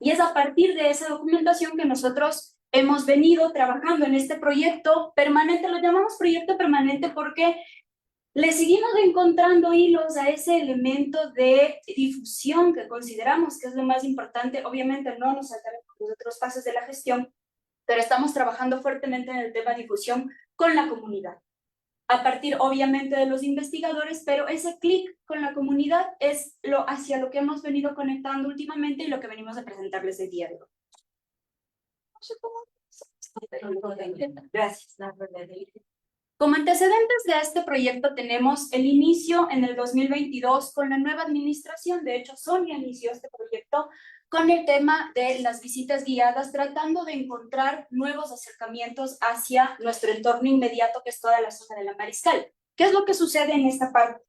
Y es a partir de esa documentación que nosotros hemos venido trabajando en este proyecto permanente. Lo llamamos proyecto permanente porque le seguimos encontrando hilos a ese elemento de difusión que consideramos que es lo más importante. Obviamente no nos saltaremos los otros pasos de la gestión, pero estamos trabajando fuertemente en el tema de difusión con la comunidad. A partir, obviamente, de los investigadores, pero ese clic con la comunidad es hacia lo que hemos venido conectando últimamente y lo que venimos a presentarles el día de hoy. Gracias. Como antecedentes de este proyecto tenemos el inicio en el 2022 con la nueva administración. De hecho, Sonia inició este proyecto con el tema de las visitas guiadas, tratando de encontrar nuevos acercamientos hacia nuestro entorno inmediato, que es toda la zona de la Mariscal. ¿Qué es lo que sucede en esta parte?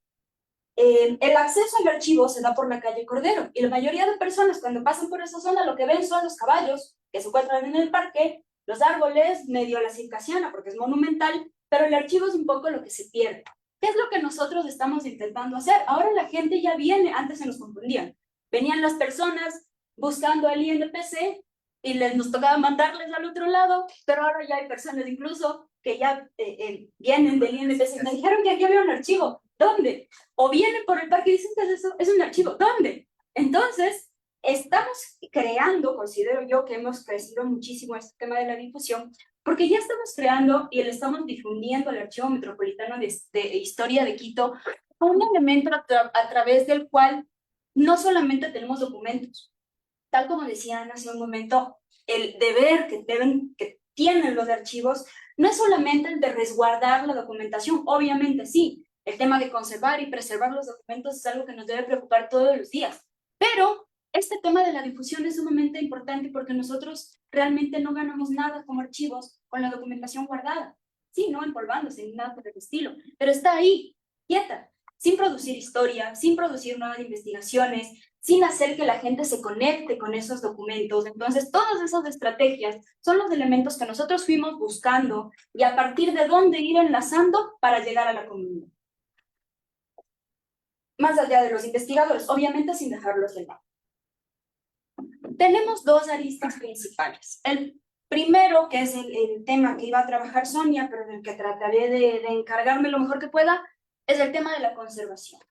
El acceso al archivo se da por la calle Cordero, y la mayoría de personas cuando pasan por esa zona lo que ven son los caballos que se encuentran en el parque, los árboles, medio la Circasiana porque es monumental, pero el archivo es un poco lo que se pierde. ¿Qué es lo que nosotros estamos intentando hacer? Ahora la gente ya viene, antes se nos confundían, venían las personas buscando al INPC y nos tocaba mandarles al otro lado, pero ahora ya hay personas incluso que ya vienen del INPC y me dijeron que aquí había un archivo. ¿Dónde? O vienen por el parque y dicen que es un archivo. ¿Dónde? Entonces, estamos creando, considero yo que hemos crecido muchísimo este tema de la difusión, porque ya estamos creando y le estamos difundiendo el Archivo Metropolitano de Historia de Quito, un elemento a través del cual no solamente tenemos documentos, tal como decía Ana hace un momento, el deber que tienen los archivos no es solamente el de resguardar la documentación, obviamente sí, el tema de conservar y preservar los documentos es algo que nos debe preocupar todos los días, pero este tema de la difusión es sumamente importante porque nosotros realmente no ganamos nada como archivos con la documentación guardada, sí, no empolvándose ni nada por el estilo, pero está ahí, quieta, sin producir historia, sin producir nuevas investigaciones, sin hacer que la gente se conecte con esos documentos. Entonces, todas esas estrategias son los elementos que nosotros fuimos buscando y a partir de dónde ir enlazando para llegar a la comunidad. Más allá de los investigadores, obviamente sin dejarlos de lado. Tenemos dos aristas principales. El primero, que es el tema que iba a trabajar Sonia, pero del que trataré de encargarme lo mejor que pueda, es el tema de la conservación.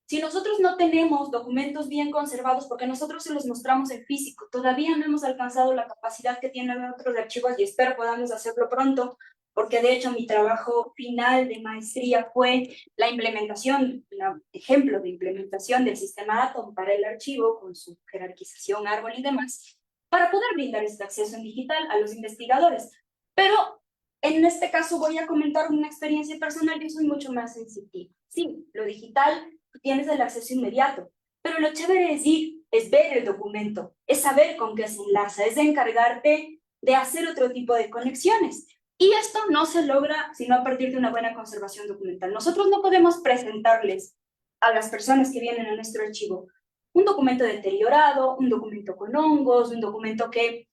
Si nosotros no tenemos documentos bien conservados, porque nosotros se los mostramos en físico, todavía no hemos alcanzado la capacidad que tienen otros archivos y espero podamos hacerlo pronto, porque de hecho mi trabajo final de maestría fue la implementación, el ejemplo de implementación del sistema Atom para el archivo con su jerarquización, árbol y demás, para poder brindar este acceso en digital a los investigadores. Pero en este caso voy a comentar una experiencia personal. Yo soy mucho más sensitiva. Sí, lo digital tienes el acceso inmediato, pero lo chévere es ir, es ver el documento, es saber con qué se enlaza, es encargarte de hacer otro tipo de conexiones. Y esto no se logra sino a partir de una buena conservación documental. Nosotros no podemos presentarles a las personas que vienen a nuestro archivo un documento deteriorado, un documento con hongos, un documento que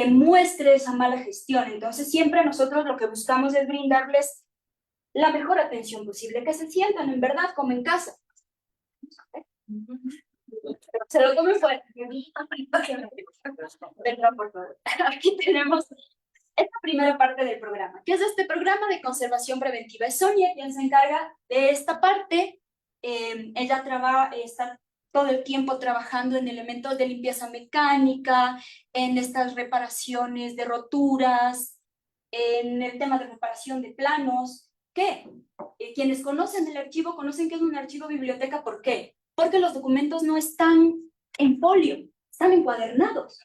muestre esa mala gestión. Entonces siempre nosotros lo que buscamos es brindarles la mejor atención posible, que se sientan en verdad como en casa. Se lo comen fuera. Venga, por favor. Aquí tenemos esta primera parte del programa, que es este programa de conservación preventiva. Es Sonia quien se encarga de esta parte ella está todo el tiempo trabajando en elementos de limpieza mecánica, en estas reparaciones de roturas, en el tema de reparación de planos, que quienes conocen el archivo conocen que es un archivo biblioteca. ¿Por qué? Porque los documentos no están en folio, están encuadernados.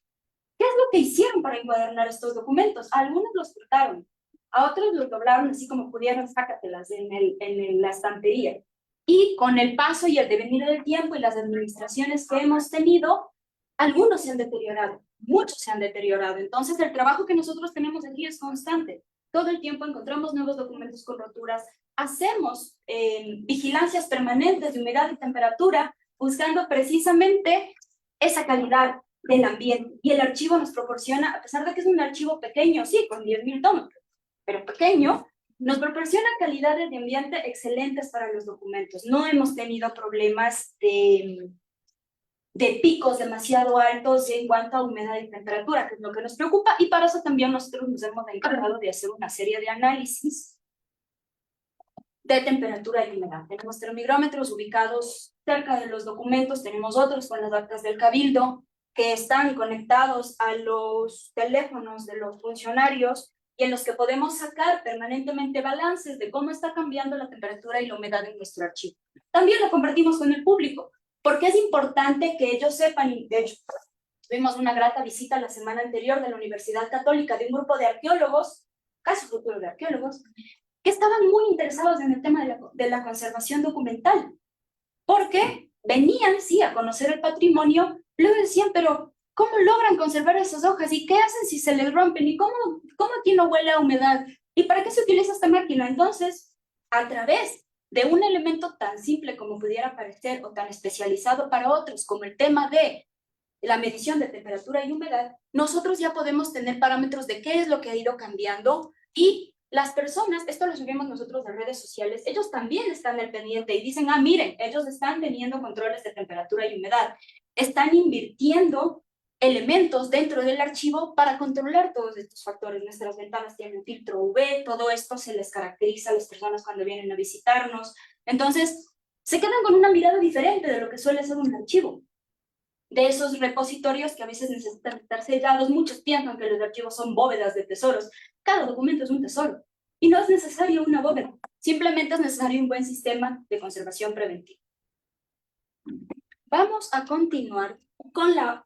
¿Qué es lo que hicieron para encuadernar estos documentos? A algunos los cortaron, a otros los doblaron así como pudieron, sácatelas en la estantería. Y con el paso y el devenir del tiempo y las administraciones que hemos tenido, algunos se han deteriorado, muchos se han deteriorado. Entonces el trabajo que nosotros tenemos aquí es constante. Todo el tiempo encontramos nuevos documentos con roturas, hacemos vigilancias permanentes de humedad y temperatura, buscando precisamente esa calidad del ambiente. Y el archivo nos proporciona, a pesar de que es un archivo pequeño, sí, con 10.000 tomos, pero pequeño, nos proporciona calidades de ambiente excelentes para los documentos. No hemos tenido problemas de picos demasiado altos en cuanto a humedad y temperatura, que es lo que nos preocupa, y para eso también nosotros nos hemos encargado de hacer una serie de análisis de temperatura y humedad. Tenemos termigrómetros ubicados cerca de los documentos, tenemos otros con las actas del cabildo que están conectados a los teléfonos de los funcionarios y en los que podemos sacar permanentemente balances de cómo está cambiando la temperatura y la humedad en nuestro archivo. También lo compartimos con el público, porque es importante que ellos sepan, y de hecho, tuvimos una grata visita la semana anterior de la Universidad Católica de un grupo de arqueólogos, casi futuro de arqueólogos, que estaban muy interesados en el tema de la conservación documental, porque venían, sí, a conocer el patrimonio, luego decían, pero ¿cómo logran conservar esas hojas? ¿Y qué hacen si se les rompen? ¿Y cómo aquí no huele a humedad? ¿Y para qué se utiliza esta máquina? Entonces, a través de un elemento tan simple como pudiera parecer o tan especializado para otros, como el tema de la medición de temperatura y humedad, nosotros ya podemos tener parámetros de qué es lo que ha ido cambiando y las personas, esto lo subimos nosotros de redes sociales, ellos también están al pendiente y dicen, miren, ellos están teniendo controles de temperatura y humedad, están invirtiendo elementos dentro del archivo para controlar todos estos factores. Nuestras ventanas tienen filtro UV, todo esto se les caracteriza a las personas cuando vienen a visitarnos. Entonces, se quedan con una mirada diferente de lo que suele ser un archivo. De esos repositorios que a veces necesitan estar sellados, muchos piensan que los archivos son bóvedas de tesoros. Cada documento es un tesoro. Y no es necesario una bóveda, simplemente es necesario un buen sistema de conservación preventiva. Vamos a continuar con la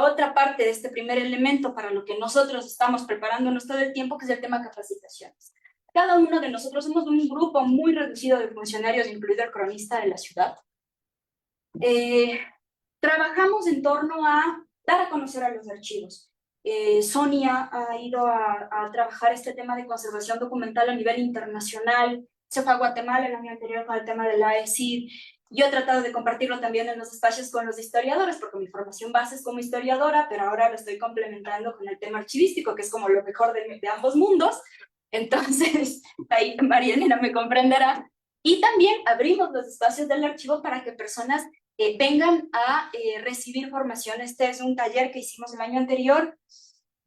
otra parte de este primer elemento para lo que nosotros estamos preparándonos todo el tiempo, que es el tema de capacitaciones. Cada uno de nosotros somos un grupo muy reducido de funcionarios, incluido el cronista de la ciudad. Trabajamos en torno a dar a conocer a los archivos. Sonia ha ido a trabajar este tema de conservación documental a nivel internacional, se fue a Guatemala el año anterior con el tema de la AECID. Yo he tratado de compartirlo también en los espacios con los historiadores, porque mi formación base es como historiadora, pero ahora lo estoy complementando con el tema archivístico, que es como lo mejor de ambos mundos. Entonces, ahí María Elena me comprenderá. Y también abrimos los espacios del archivo para que personas vengan a recibir formación. Este es un taller que hicimos el año anterior.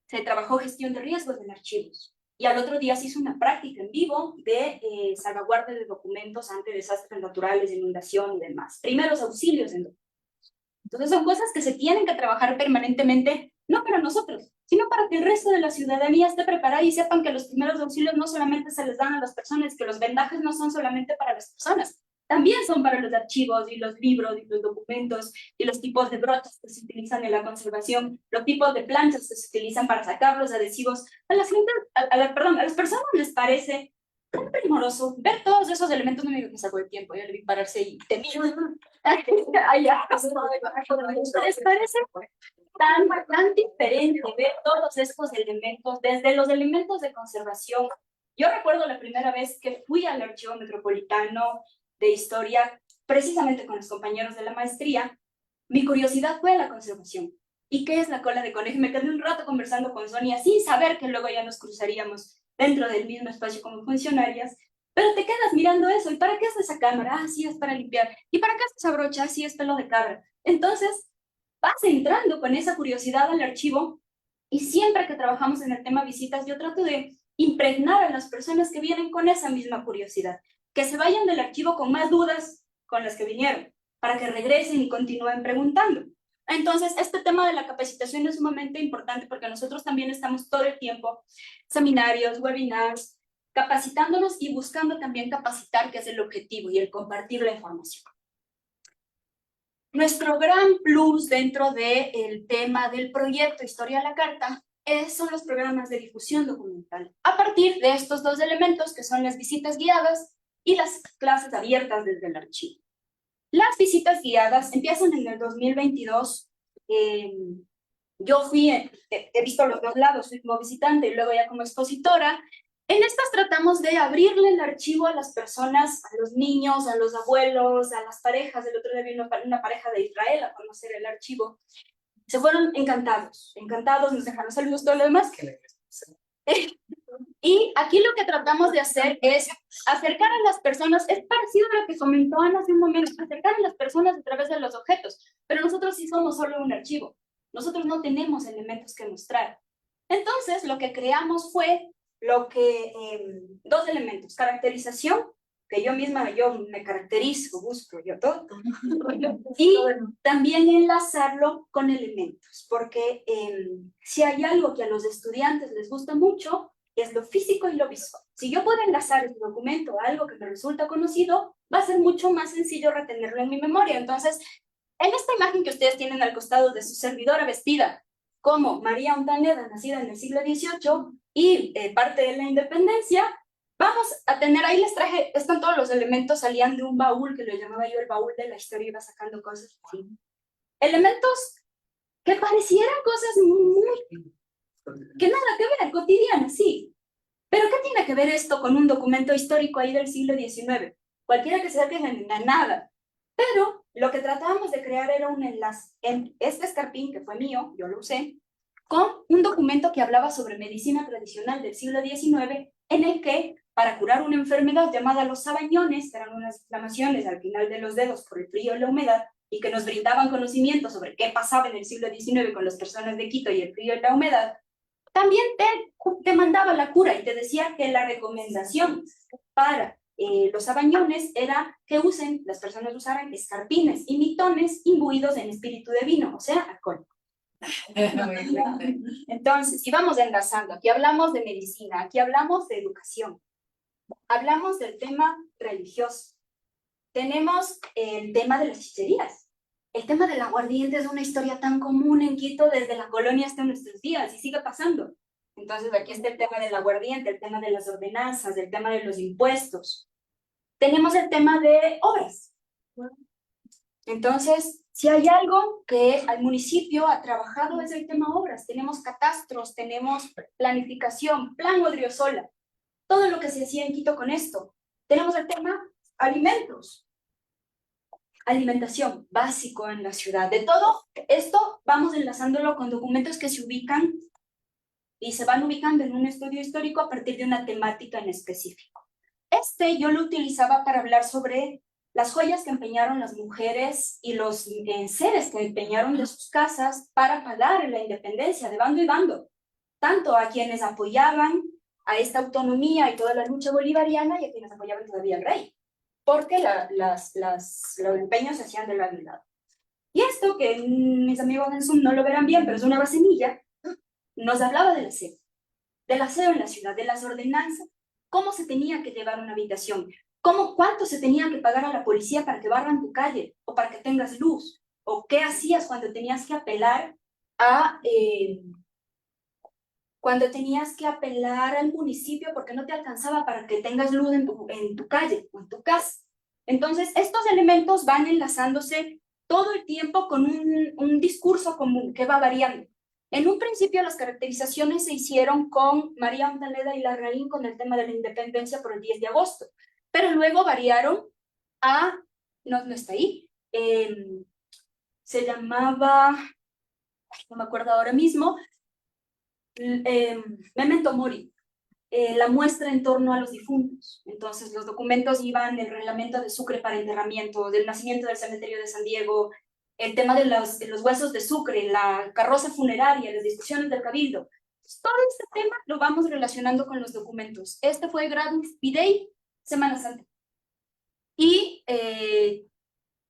Se trabajó gestión de riesgos en archivos. Y al otro día se hizo una práctica en vivo de salvaguardia de documentos ante desastres naturales, inundación y demás. Primeros auxilios en documentos. Entonces son cosas que se tienen que trabajar permanentemente, no para nosotros, sino para que el resto de la ciudadanía esté preparada y sepan que los primeros auxilios no solamente se les dan a las personas, que los vendajes no son solamente para las personas, también son para los archivos y los libros y los documentos y los tipos de broches que se utilizan en la conservación, los tipos de planchas que se utilizan para sacar los adhesivos. A las personas les parece tan primoroso ver todos esos elementos. No me digo que sacó el tiempo, ya le vi pararse y te miro. Les parece tan diferente ver todos estos elementos, desde los elementos de conservación. Yo recuerdo la primera vez que fui al Archivo Metropolitano de Historia, precisamente con los compañeros de la maestría, mi curiosidad fue la conservación. ¿Y qué es la cola de conejo? Me quedé un rato conversando con Sonia sin saber que luego ya nos cruzaríamos dentro del mismo espacio como funcionarias, pero te quedas mirando eso. ¿Y para qué es esa cámara? Sí, es para limpiar. ¿Y para qué es esa brocha? Sí, es pelo de cabra. Entonces, vas entrando con esa curiosidad al archivo y siempre que trabajamos en el tema visitas, yo trato de impregnar a las personas que vienen con esa misma curiosidad, que se vayan del archivo con más dudas, con las que vinieron, para que regresen y continúen preguntando. Entonces, este tema de la capacitación es sumamente importante porque nosotros también estamos todo el tiempo, seminarios, webinars, capacitándonos y buscando también capacitar, que es el objetivo, y el compartir la información. Nuestro gran plus dentro del tema del proyecto Historia a la Carta son los programas de difusión documental, a partir de estos dos elementos que son las visitas guiadas y las clases abiertas desde el archivo. Las visitas guiadas empiezan en el 2022. Yo he visto los dos lados, fui como visitante y luego ya como expositora. En estas tratamos de abrirle el archivo a las personas, a los niños, a los abuelos, a las parejas. El otro día vino una pareja de Israel a conocer el archivo. Se fueron encantados, nos dejaron saludos, todo lo demás. Y aquí lo que tratamos de hacer es acercar a las personas, es parecido a lo que comentó Ana hace un momento, acercar a las personas a través de los objetos, pero nosotros sí somos solo un archivo, nosotros no tenemos elementos que mostrar. Entonces lo que creamos fue dos elementos, caracterización, que yo me caracterizo, busco yo todo, y también enlazarlo con elementos, porque si hay algo que a los estudiantes les gusta mucho, es lo físico y lo visual. Si yo puedo enlazar este documento a algo que me resulta conocido, va a ser mucho más sencillo retenerlo en mi memoria. Entonces, en esta imagen que ustedes tienen al costado de su servidora vestida como María Ontaneda, nacida en el siglo XVIII, y parte de la independencia, vamos a tener, ahí les traje, están todos los elementos, salían de un baúl, que lo llamaba yo el baúl de la historia, iba sacando cosas así. Elementos que parecieran cosas muy, que nada que ver, cotidianas, sí. Pero ¿qué tiene que ver esto con un documento histórico ahí del siglo XIX? Cualquiera que sea que nada. Pero lo que tratábamos de crear era un enlace en este escarpín, que fue mío, yo lo usé, con un documento que hablaba sobre medicina tradicional del siglo XIX, en el que, para curar una enfermedad llamada los sabañones, que eran unas inflamaciones al final de los dedos por el frío y la humedad, y que nos brindaban conocimiento sobre qué pasaba en el siglo XIX con las personas de Quito y el frío y la humedad, también te mandaba la cura y te decía que la recomendación para los sabañones era que las personas usaran escarpines y mitones imbuidos en espíritu de vino, o sea, alcohol. Entonces, y vamos enlazando, aquí hablamos de medicina, aquí hablamos de educación, hablamos del tema religioso, tenemos el tema de las chicherías, el tema del aguardiente es una historia tan común en Quito desde la colonia hasta nuestros días y sigue pasando. Entonces aquí está el tema del aguardiente, el tema de las ordenanzas, el tema de los impuestos. Tenemos el tema de obras. Entonces, si hay algo que al municipio ha trabajado es el tema obras. Tenemos catastros, tenemos planificación, plan Odriozola, todo lo que se hacía en Quito con esto. Tenemos el tema alimentos, alimentación básico en la ciudad. De todo esto vamos enlazándolo con documentos que se ubican y se van ubicando en un estudio histórico a partir de una temática en específico. Yo lo utilizaba para hablar sobre las joyas que empeñaron las mujeres y los enseres que empeñaron de sus casas para pagar la independencia de bando y bando, tanto a quienes apoyaban a esta autonomía y toda la lucha bolivariana y a quienes apoyaban todavía al rey, porque los empeños se hacían de lado y lado. Y esto, que mis amigos en Zoom no lo verán bien, pero es una basemilla, nos hablaba del aseo en la ciudad, de las ordenanzas, cómo se tenía que llevar una habitación, cuánto se tenía que pagar a la policía para que barran tu calle, o para que tengas luz, o qué hacías cuando tenías que apelar al municipio porque no te alcanzaba para que tengas luz en tu calle o en tu casa. Entonces, estos elementos van enlazándose todo el tiempo con un discurso común que va variando. En un principio, las caracterizaciones se hicieron con María Ontaneda y Larraín con el tema de la independencia por el 10 de agosto, pero luego variaron no está ahí, se llamaba, no me acuerdo ahora mismo, Memento Mori, la muestra en torno a los difuntos. Entonces los documentos iban del reglamento de Sucre para enterramiento, del nacimiento del cementerio de San Diego, el tema de los huesos de Sucre, la carroza funeraria, las discusiones del cabildo. Todo este tema lo vamos relacionando con los documentos. Este fue Gradus Pidei, Semana Santa. Y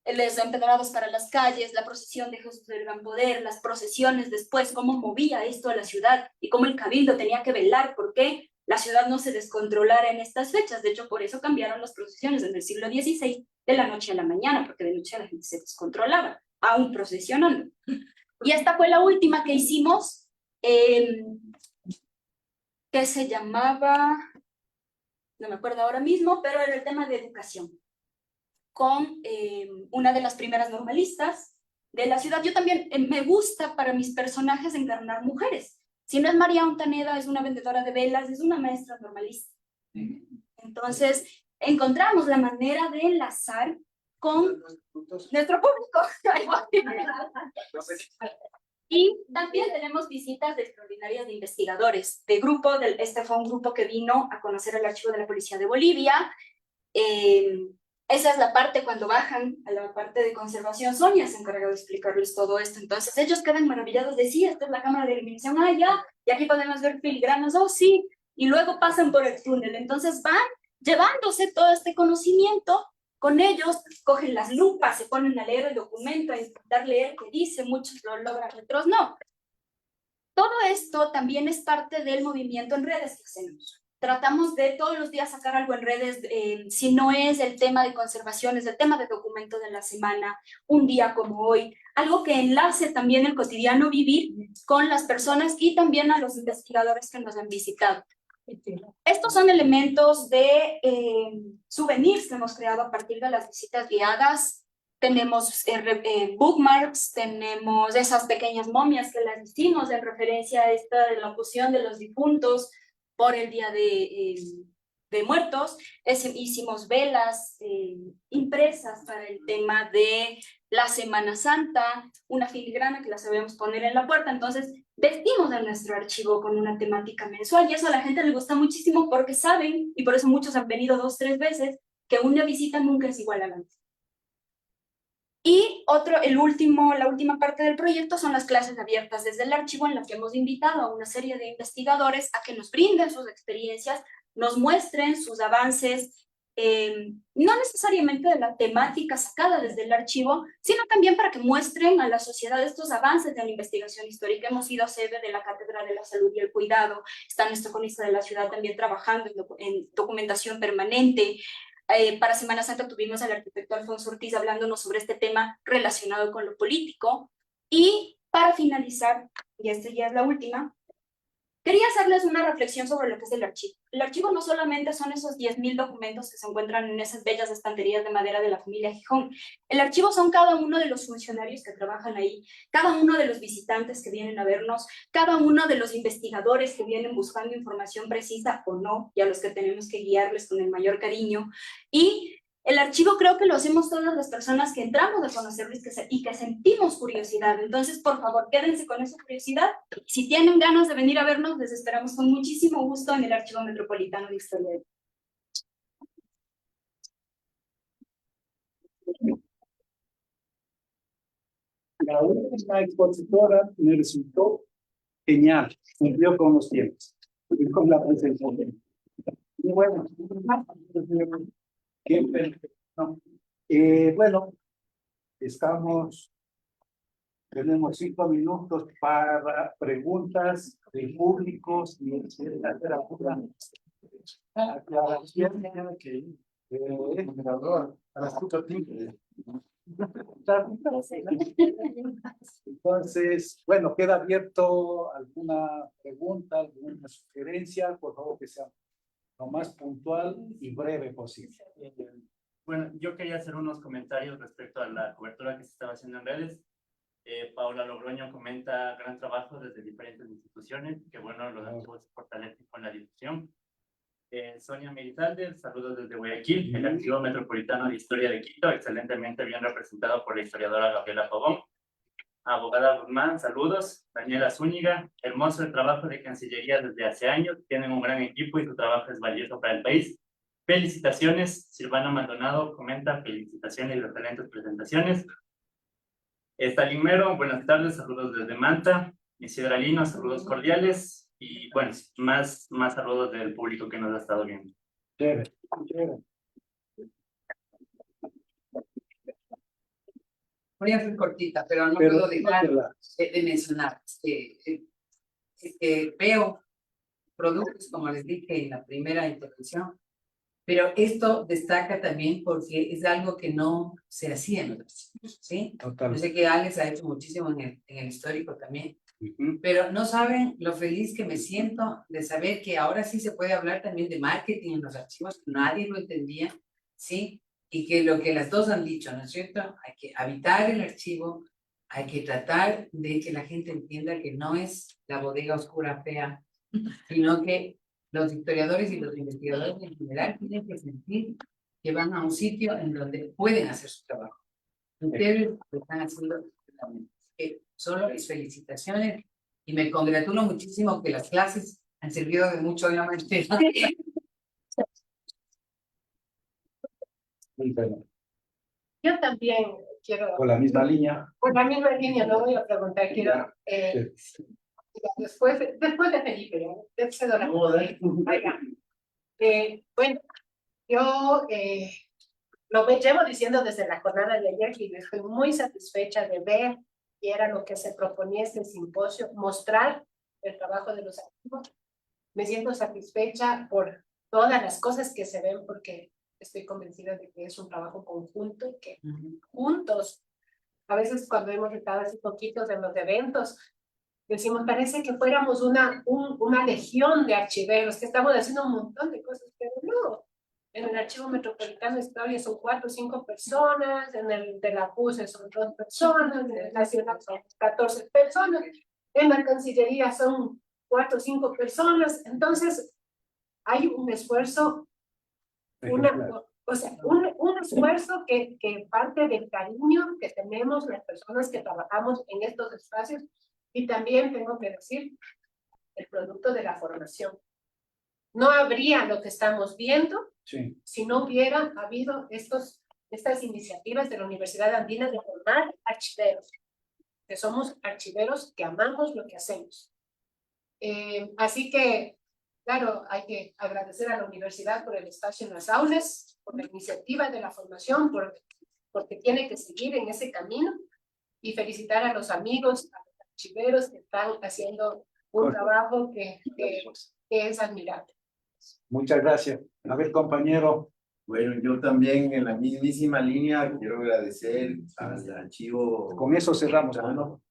los empedrados para las calles, la procesión de Jesús del Gran Poder, las procesiones después, cómo movía esto a la ciudad y cómo el cabildo tenía que velar porque la ciudad no se descontrolara en estas fechas. De hecho, por eso cambiaron las procesiones en el siglo XVI de la noche a la mañana, porque de noche la gente se descontrolaba, aún procesionando. Y esta fue la última que hicimos, que se llamaba, no me acuerdo ahora mismo, pero era el tema de educación, con una de las primeras normalistas de la ciudad. Yo también me gusta para mis personajes encarnar mujeres. Si no es María Ontaneda, es una vendedora de velas, es una maestra normalista. Entonces, encontramos la manera de enlazar con nuestro público. Y también tenemos visitas de extraordinarias de investigadores, de grupo, este fue un grupo que vino a conocer el archivo de la Policía de Bolivia. Esa es la parte cuando bajan a la parte de conservación. Sonia se encarga de explicarles todo esto. Entonces ellos quedan maravillados de sí, esta es la cámara de eliminación, ya, y aquí podemos ver filigranas, sí, y luego pasan por el túnel. Entonces van llevándose todo este conocimiento con ellos, cogen las lupas, se ponen a leer el documento, a intentar leer qué dice, muchos lo logran, otros no. Todo esto también es parte del movimiento en redes que hacemos. Tratamos de todos los días sacar algo en redes, si no es el tema de conservación, es el tema de documento de la semana, un día como hoy, algo que enlace también el cotidiano vivir con las personas y también a los investigadores que nos han visitado. Estos son elementos de souvenirs que hemos creado a partir de las visitas guiadas. Tenemos bookmarks, tenemos esas pequeñas momias que las hicimos en referencia a esta locución de los difuntos por el Día de Muertos. Hicimos velas impresas para el tema de la Semana Santa, una filigrana que la sabemos poner en la puerta. Entonces, vestimos de nuestro archivo con una temática mensual y eso a la gente le gusta muchísimo porque saben, y por eso muchos han venido 2 o 3 veces, que una visita nunca es igual a la otra. Y la última parte del proyecto son las clases abiertas desde el archivo, en la que hemos invitado a una serie de investigadores a que nos brinden sus experiencias, nos muestren sus avances, no necesariamente de la temática sacada desde el archivo, sino también para que muestren a la sociedad estos avances de la investigación histórica. Hemos sido sede de la Cátedra de la Salud y el Cuidado, está nuestro cronista de la ciudad también trabajando en documentación permanente. Para Semana Santa tuvimos al arquitecto Alfonso Ortiz hablándonos sobre este tema relacionado con lo político. Y para finalizar, y esta ya es la última, quería hacerles una reflexión sobre lo que es el archivo. El archivo no solamente son esos 10.000 documentos que se encuentran en esas bellas estanterías de madera de la familia Gijón. El archivo son cada uno de los funcionarios que trabajan ahí, cada uno de los visitantes que vienen a vernos, cada uno de los investigadores que vienen buscando información precisa o no, y a los que tenemos que guiarles con el mayor cariño. Y el archivo creo que lo hacemos todas las personas que entramos a conocerlo y que sentimos curiosidad. Entonces, por favor, quédense con esa curiosidad. Si tienen ganas de venir a vernos, les esperamos con muchísimo gusto en el Archivo Metropolitano de Historia. La última expositora me resultó genial, cumplió con los tiempos, cumplió con la presentación. Y bueno, qué perfecto. Bueno, tenemos 5 minutos para preguntas de públicos y aclaración Entonces, bueno, queda abierto alguna pregunta, alguna sugerencia, por favor que sea lo más puntual y breve posible. Bueno, yo quería hacer unos comentarios respecto a la cobertura que se estaba haciendo en redes. Paula Logroño comenta gran trabajo desde diferentes instituciones, que bueno, los archivos se fortalecen con la difusión. Sonia Merizalde, saludos desde Guayaquil, el Archivo Metropolitano de Historia de Quito, excelentemente bien representado por la historiadora Gabriela Pavón. Abogada Guzmán, saludos. Daniela Zúñiga, hermoso el trabajo de Cancillería desde hace años, tienen un gran equipo y su trabajo es valioso para el país. Felicitaciones. Silvana Maldonado comenta felicitaciones y excelentes presentaciones. Stalin Mero, buenas tardes, saludos desde Manta. Isidra Lino, saludos cordiales. Y bueno, más saludos del público que nos ha estado viendo. Chévere, chévere. Voy a ser cortita, pero no Pero puedo dejar tóquela. de mencionar. Veo productos, como les dije en la primera intervención, pero esto destaca también porque es algo que no se hacía en otros sitios, ¿sí? Total. Yo sé que Alex ha hecho muchísimo en el histórico también, Ujú. pero no saben lo feliz que me siento de saber que ahora sí se puede hablar también de marketing en los archivos, que nadie lo entendía, ¿sí? Y que lo que las dos han dicho, ¿no es cierto? Hay que habitar el archivo, hay que tratar de que la gente entienda que no es la bodega oscura fea, sino que los historiadores y los investigadores en general tienen que sentir que van a un sitio en donde pueden hacer su trabajo. Ustedes lo están haciendo perfectamente. Solo mis felicitaciones y me congratulo muchísimo que las clases han servido de mucho, obviamente. Muy bueno. Yo también quiero, Por la misma línea. por la misma línea, no voy a preguntar, quiero, después de Felipe, ¿no? Cedo la palabra. Vaya. Bueno, yo lo llevo diciendo desde la jornada de ayer que estoy muy satisfecha de ver, y era lo que se proponía este simposio, mostrar el trabajo de los archivos. Me siento satisfecha por todas las cosas que se ven, porque estoy convencida de que es un trabajo conjunto, que juntos, a veces cuando hemos estado así poquitos en los eventos, decimos, parece que fuéramos una legión de archiveros, que estamos haciendo un montón de cosas, pero no. En el Archivo Metropolitano de Historia son 4 o 5 personas, en el de la PUSE son 2 personas, en el Nacional son 14 personas, en la Cancillería son 4 o 5 personas, entonces hay un esfuerzo, un esfuerzo que parte del cariño que tenemos las personas que trabajamos en estos espacios, y también tengo que decir, el producto de la formación. No habría lo que estamos viendo si no hubiera habido estas iniciativas de la Universidad Andina de formar archiveros, que somos archiveros que amamos lo que hacemos. Así que, claro, hay que agradecer a la universidad por el espacio en las aulas, por la iniciativa de la formación, porque tiene que seguir en ese camino, y felicitar a los amigos, a los archiveros que están haciendo un trabajo que es admirable. Muchas gracias. A ver, compañero. Bueno, yo también en la mismísima línea quiero agradecer al archivo. Con eso cerramos, ¿no?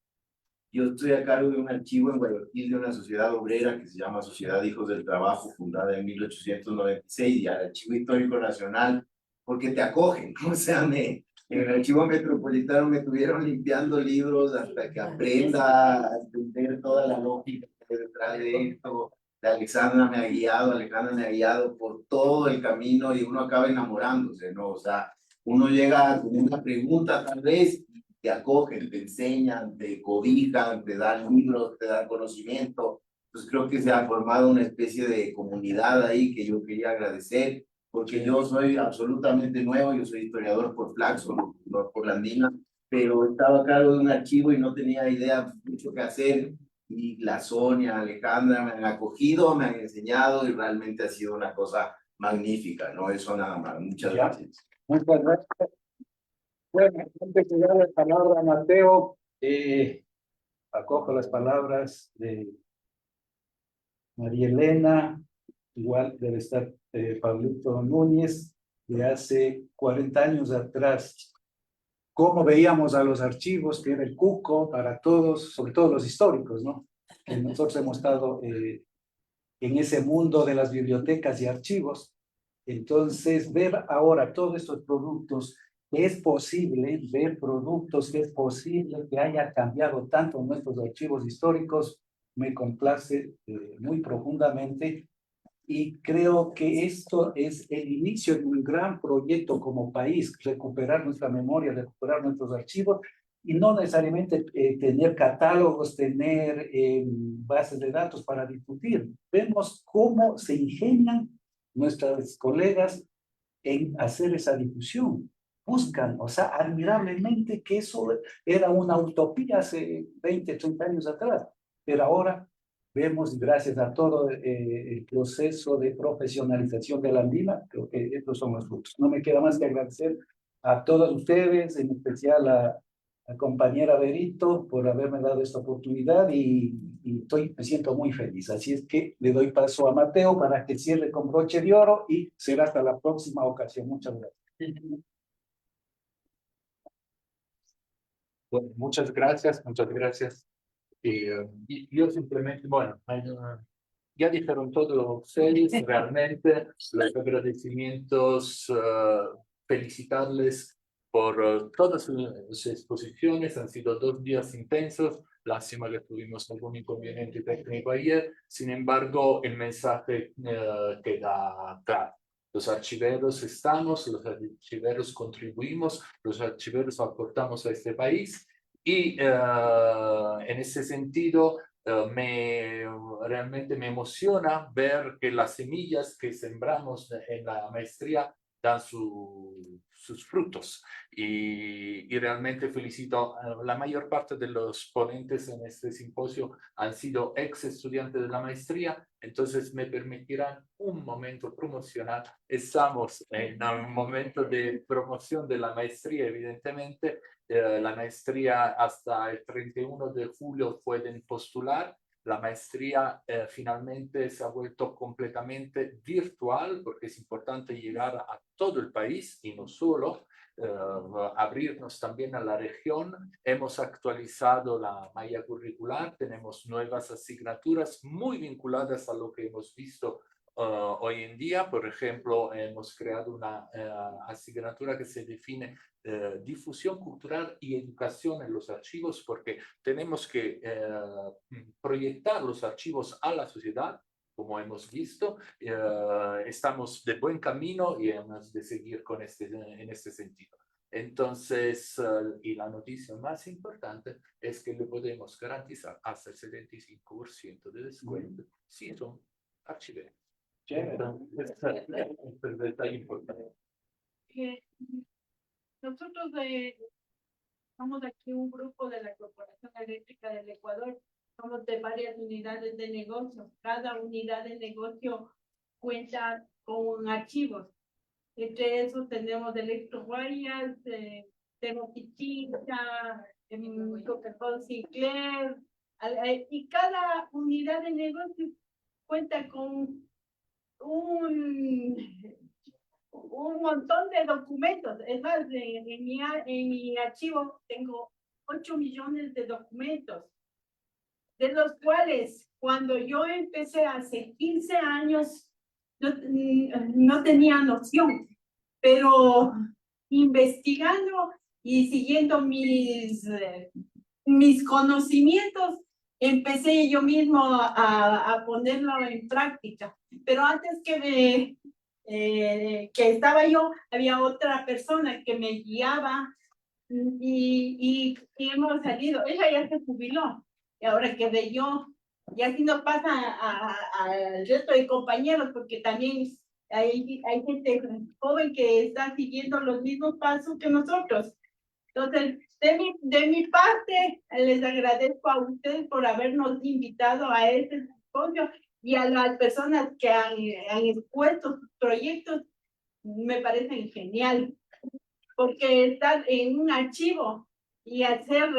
Yo estoy a cargo de un archivo en Guayaquil de una sociedad obrera que se llama Sociedad Hijos del Trabajo, fundada en 1896, y al Archivo Histórico Nacional, porque te acogen. O sea, en el Archivo Metropolitano me tuvieron limpiando libros hasta que aprenda a entender toda la lógica que hay detrás de esto. Alejandra me ha guiado por todo el camino, y uno acaba enamorándose, ¿no? O sea, uno llega con una pregunta tal vez, te acogen, te enseñan, te cobijan, te dan libros, te dan conocimiento. Pues creo que se ha formado una especie de comunidad ahí que yo quería agradecer, porque yo soy absolutamente nuevo, yo soy historiador por Flaxo, no por la Andina, pero estaba a cargo de un archivo y no tenía idea mucho qué hacer. Y la Sonia, Alejandra me han acogido, me han enseñado, y realmente ha sido una cosa magnífica, ¿no? Eso nada más. Muchas gracias. Muchas gracias. Bueno, antes de dar la palabra a Mateo, acojo las palabras de María Elena, igual debe estar Pablito Núñez, de hace 40 años atrás. Cómo veíamos a los archivos, que era el cuco para todos, sobre todo los históricos, ¿no? Que nosotros hemos estado en ese mundo de las bibliotecas y archivos. Entonces, ver ahora todos estos productos, es posible ver productos, que es posible que haya cambiado tanto nuestros archivos históricos, me complace muy profundamente, y creo que esto es el inicio de un gran proyecto como país, recuperar nuestra memoria, recuperar nuestros archivos, y no necesariamente tener catálogos, tener bases de datos para discutir. Vemos cómo se ingenian nuestros colegas en hacer esa difusión. Buscan, o sea, admirablemente, que eso era una utopía hace 20, 30 años atrás, pero ahora vemos, gracias a todo el proceso de profesionalización de la Andina, creo que estos son los frutos. No me queda más que agradecer a todos ustedes, en especial a la compañera Berito por haberme dado esta oportunidad me siento muy feliz. Así es que le doy paso a Mateo para que cierre con broche de oro y será hasta la próxima ocasión. Muchas gracias. Bueno, muchas gracias, muchas gracias. Y yo simplemente, bueno, ya dijeron todo ustedes, realmente los agradecimientos, felicitarles por todas sus exposiciones, han sido 2 días intensos, lástima que tuvimos algún inconveniente técnico ayer, sin embargo el mensaje queda claro. Los archiveros estamos, los archiveros contribuimos, los archiveros aportamos a este país y en ese sentido realmente me emociona ver que las semillas que sembramos en la maestría dan sus frutos y realmente felicito a la mayor parte de los ponentes en este simposio han sido ex estudiantes de la maestría, entonces me permitirán un momento promocional. Estamos en un momento de promoción de la maestría, evidentemente. La maestría hasta el 31 de julio pueden postular. La maestría finalmente se ha vuelto completamente virtual porque es importante llegar a todo el país y no solo abrirnos también a la región. Hemos actualizado la malla curricular, tenemos nuevas asignaturas muy vinculadas a lo que hemos visto hoy en día. Por ejemplo, hemos creado una asignatura que se define difusión cultural y educación en los archivos, porque tenemos que proyectar los archivos a la sociedad, como hemos visto. Estamos de buen camino y hemos de seguir en este sentido. Entonces, y la noticia más importante es que le podemos garantizar hasta el 75% de descuento si son archiveros. Entonces, es un detalle importante. Nosotros somos aquí un grupo de la Corporación Eléctrica del Ecuador, somos de varias unidades de negocio. Cada unidad de negocio cuenta con archivos. Entre esos tenemos Electroguayas, tenemos Pichincha, Coca-Cola Sinclair, y cada unidad de negocio cuenta con un montón de documentos. Es más, en mi archivo tengo 8 millones de documentos, de los cuales cuando yo empecé hace 15 años no tenía noción, pero investigando y siguiendo mis conocimientos, empecé yo mismo a ponerlo en práctica. Pero antes que estaba yo, había otra persona que me guiaba y hemos salido. Ella ya se jubiló y ahora quedé yo. Y así nos pasa al resto de compañeros, porque también hay gente joven que está siguiendo los mismos pasos que nosotros. Entonces, de mi parte, les agradezco a ustedes por habernos invitado a este simposio y a las personas que han expuesto sus proyectos. Me parecen genial, porque estar en un archivo y hacer,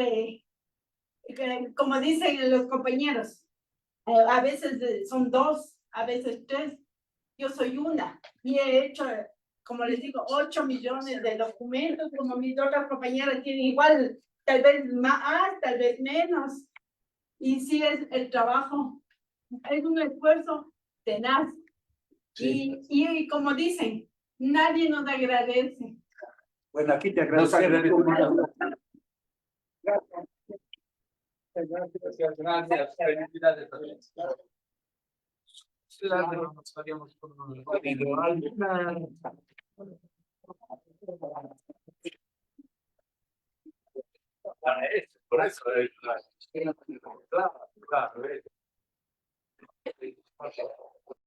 como dicen los compañeros, a veces son 2, a veces 3, yo soy una, y he hecho, como les digo, 8 millones de documentos, como mis otras compañeras tienen igual, tal vez más, tal vez menos, y sí es el trabajo, es un esfuerzo tenaz, sí. Y como dicen, nadie nos agradece. Bueno, aquí te agradecemos. Gracias. Felicidades también. Nos estaríamos con un por eso claro,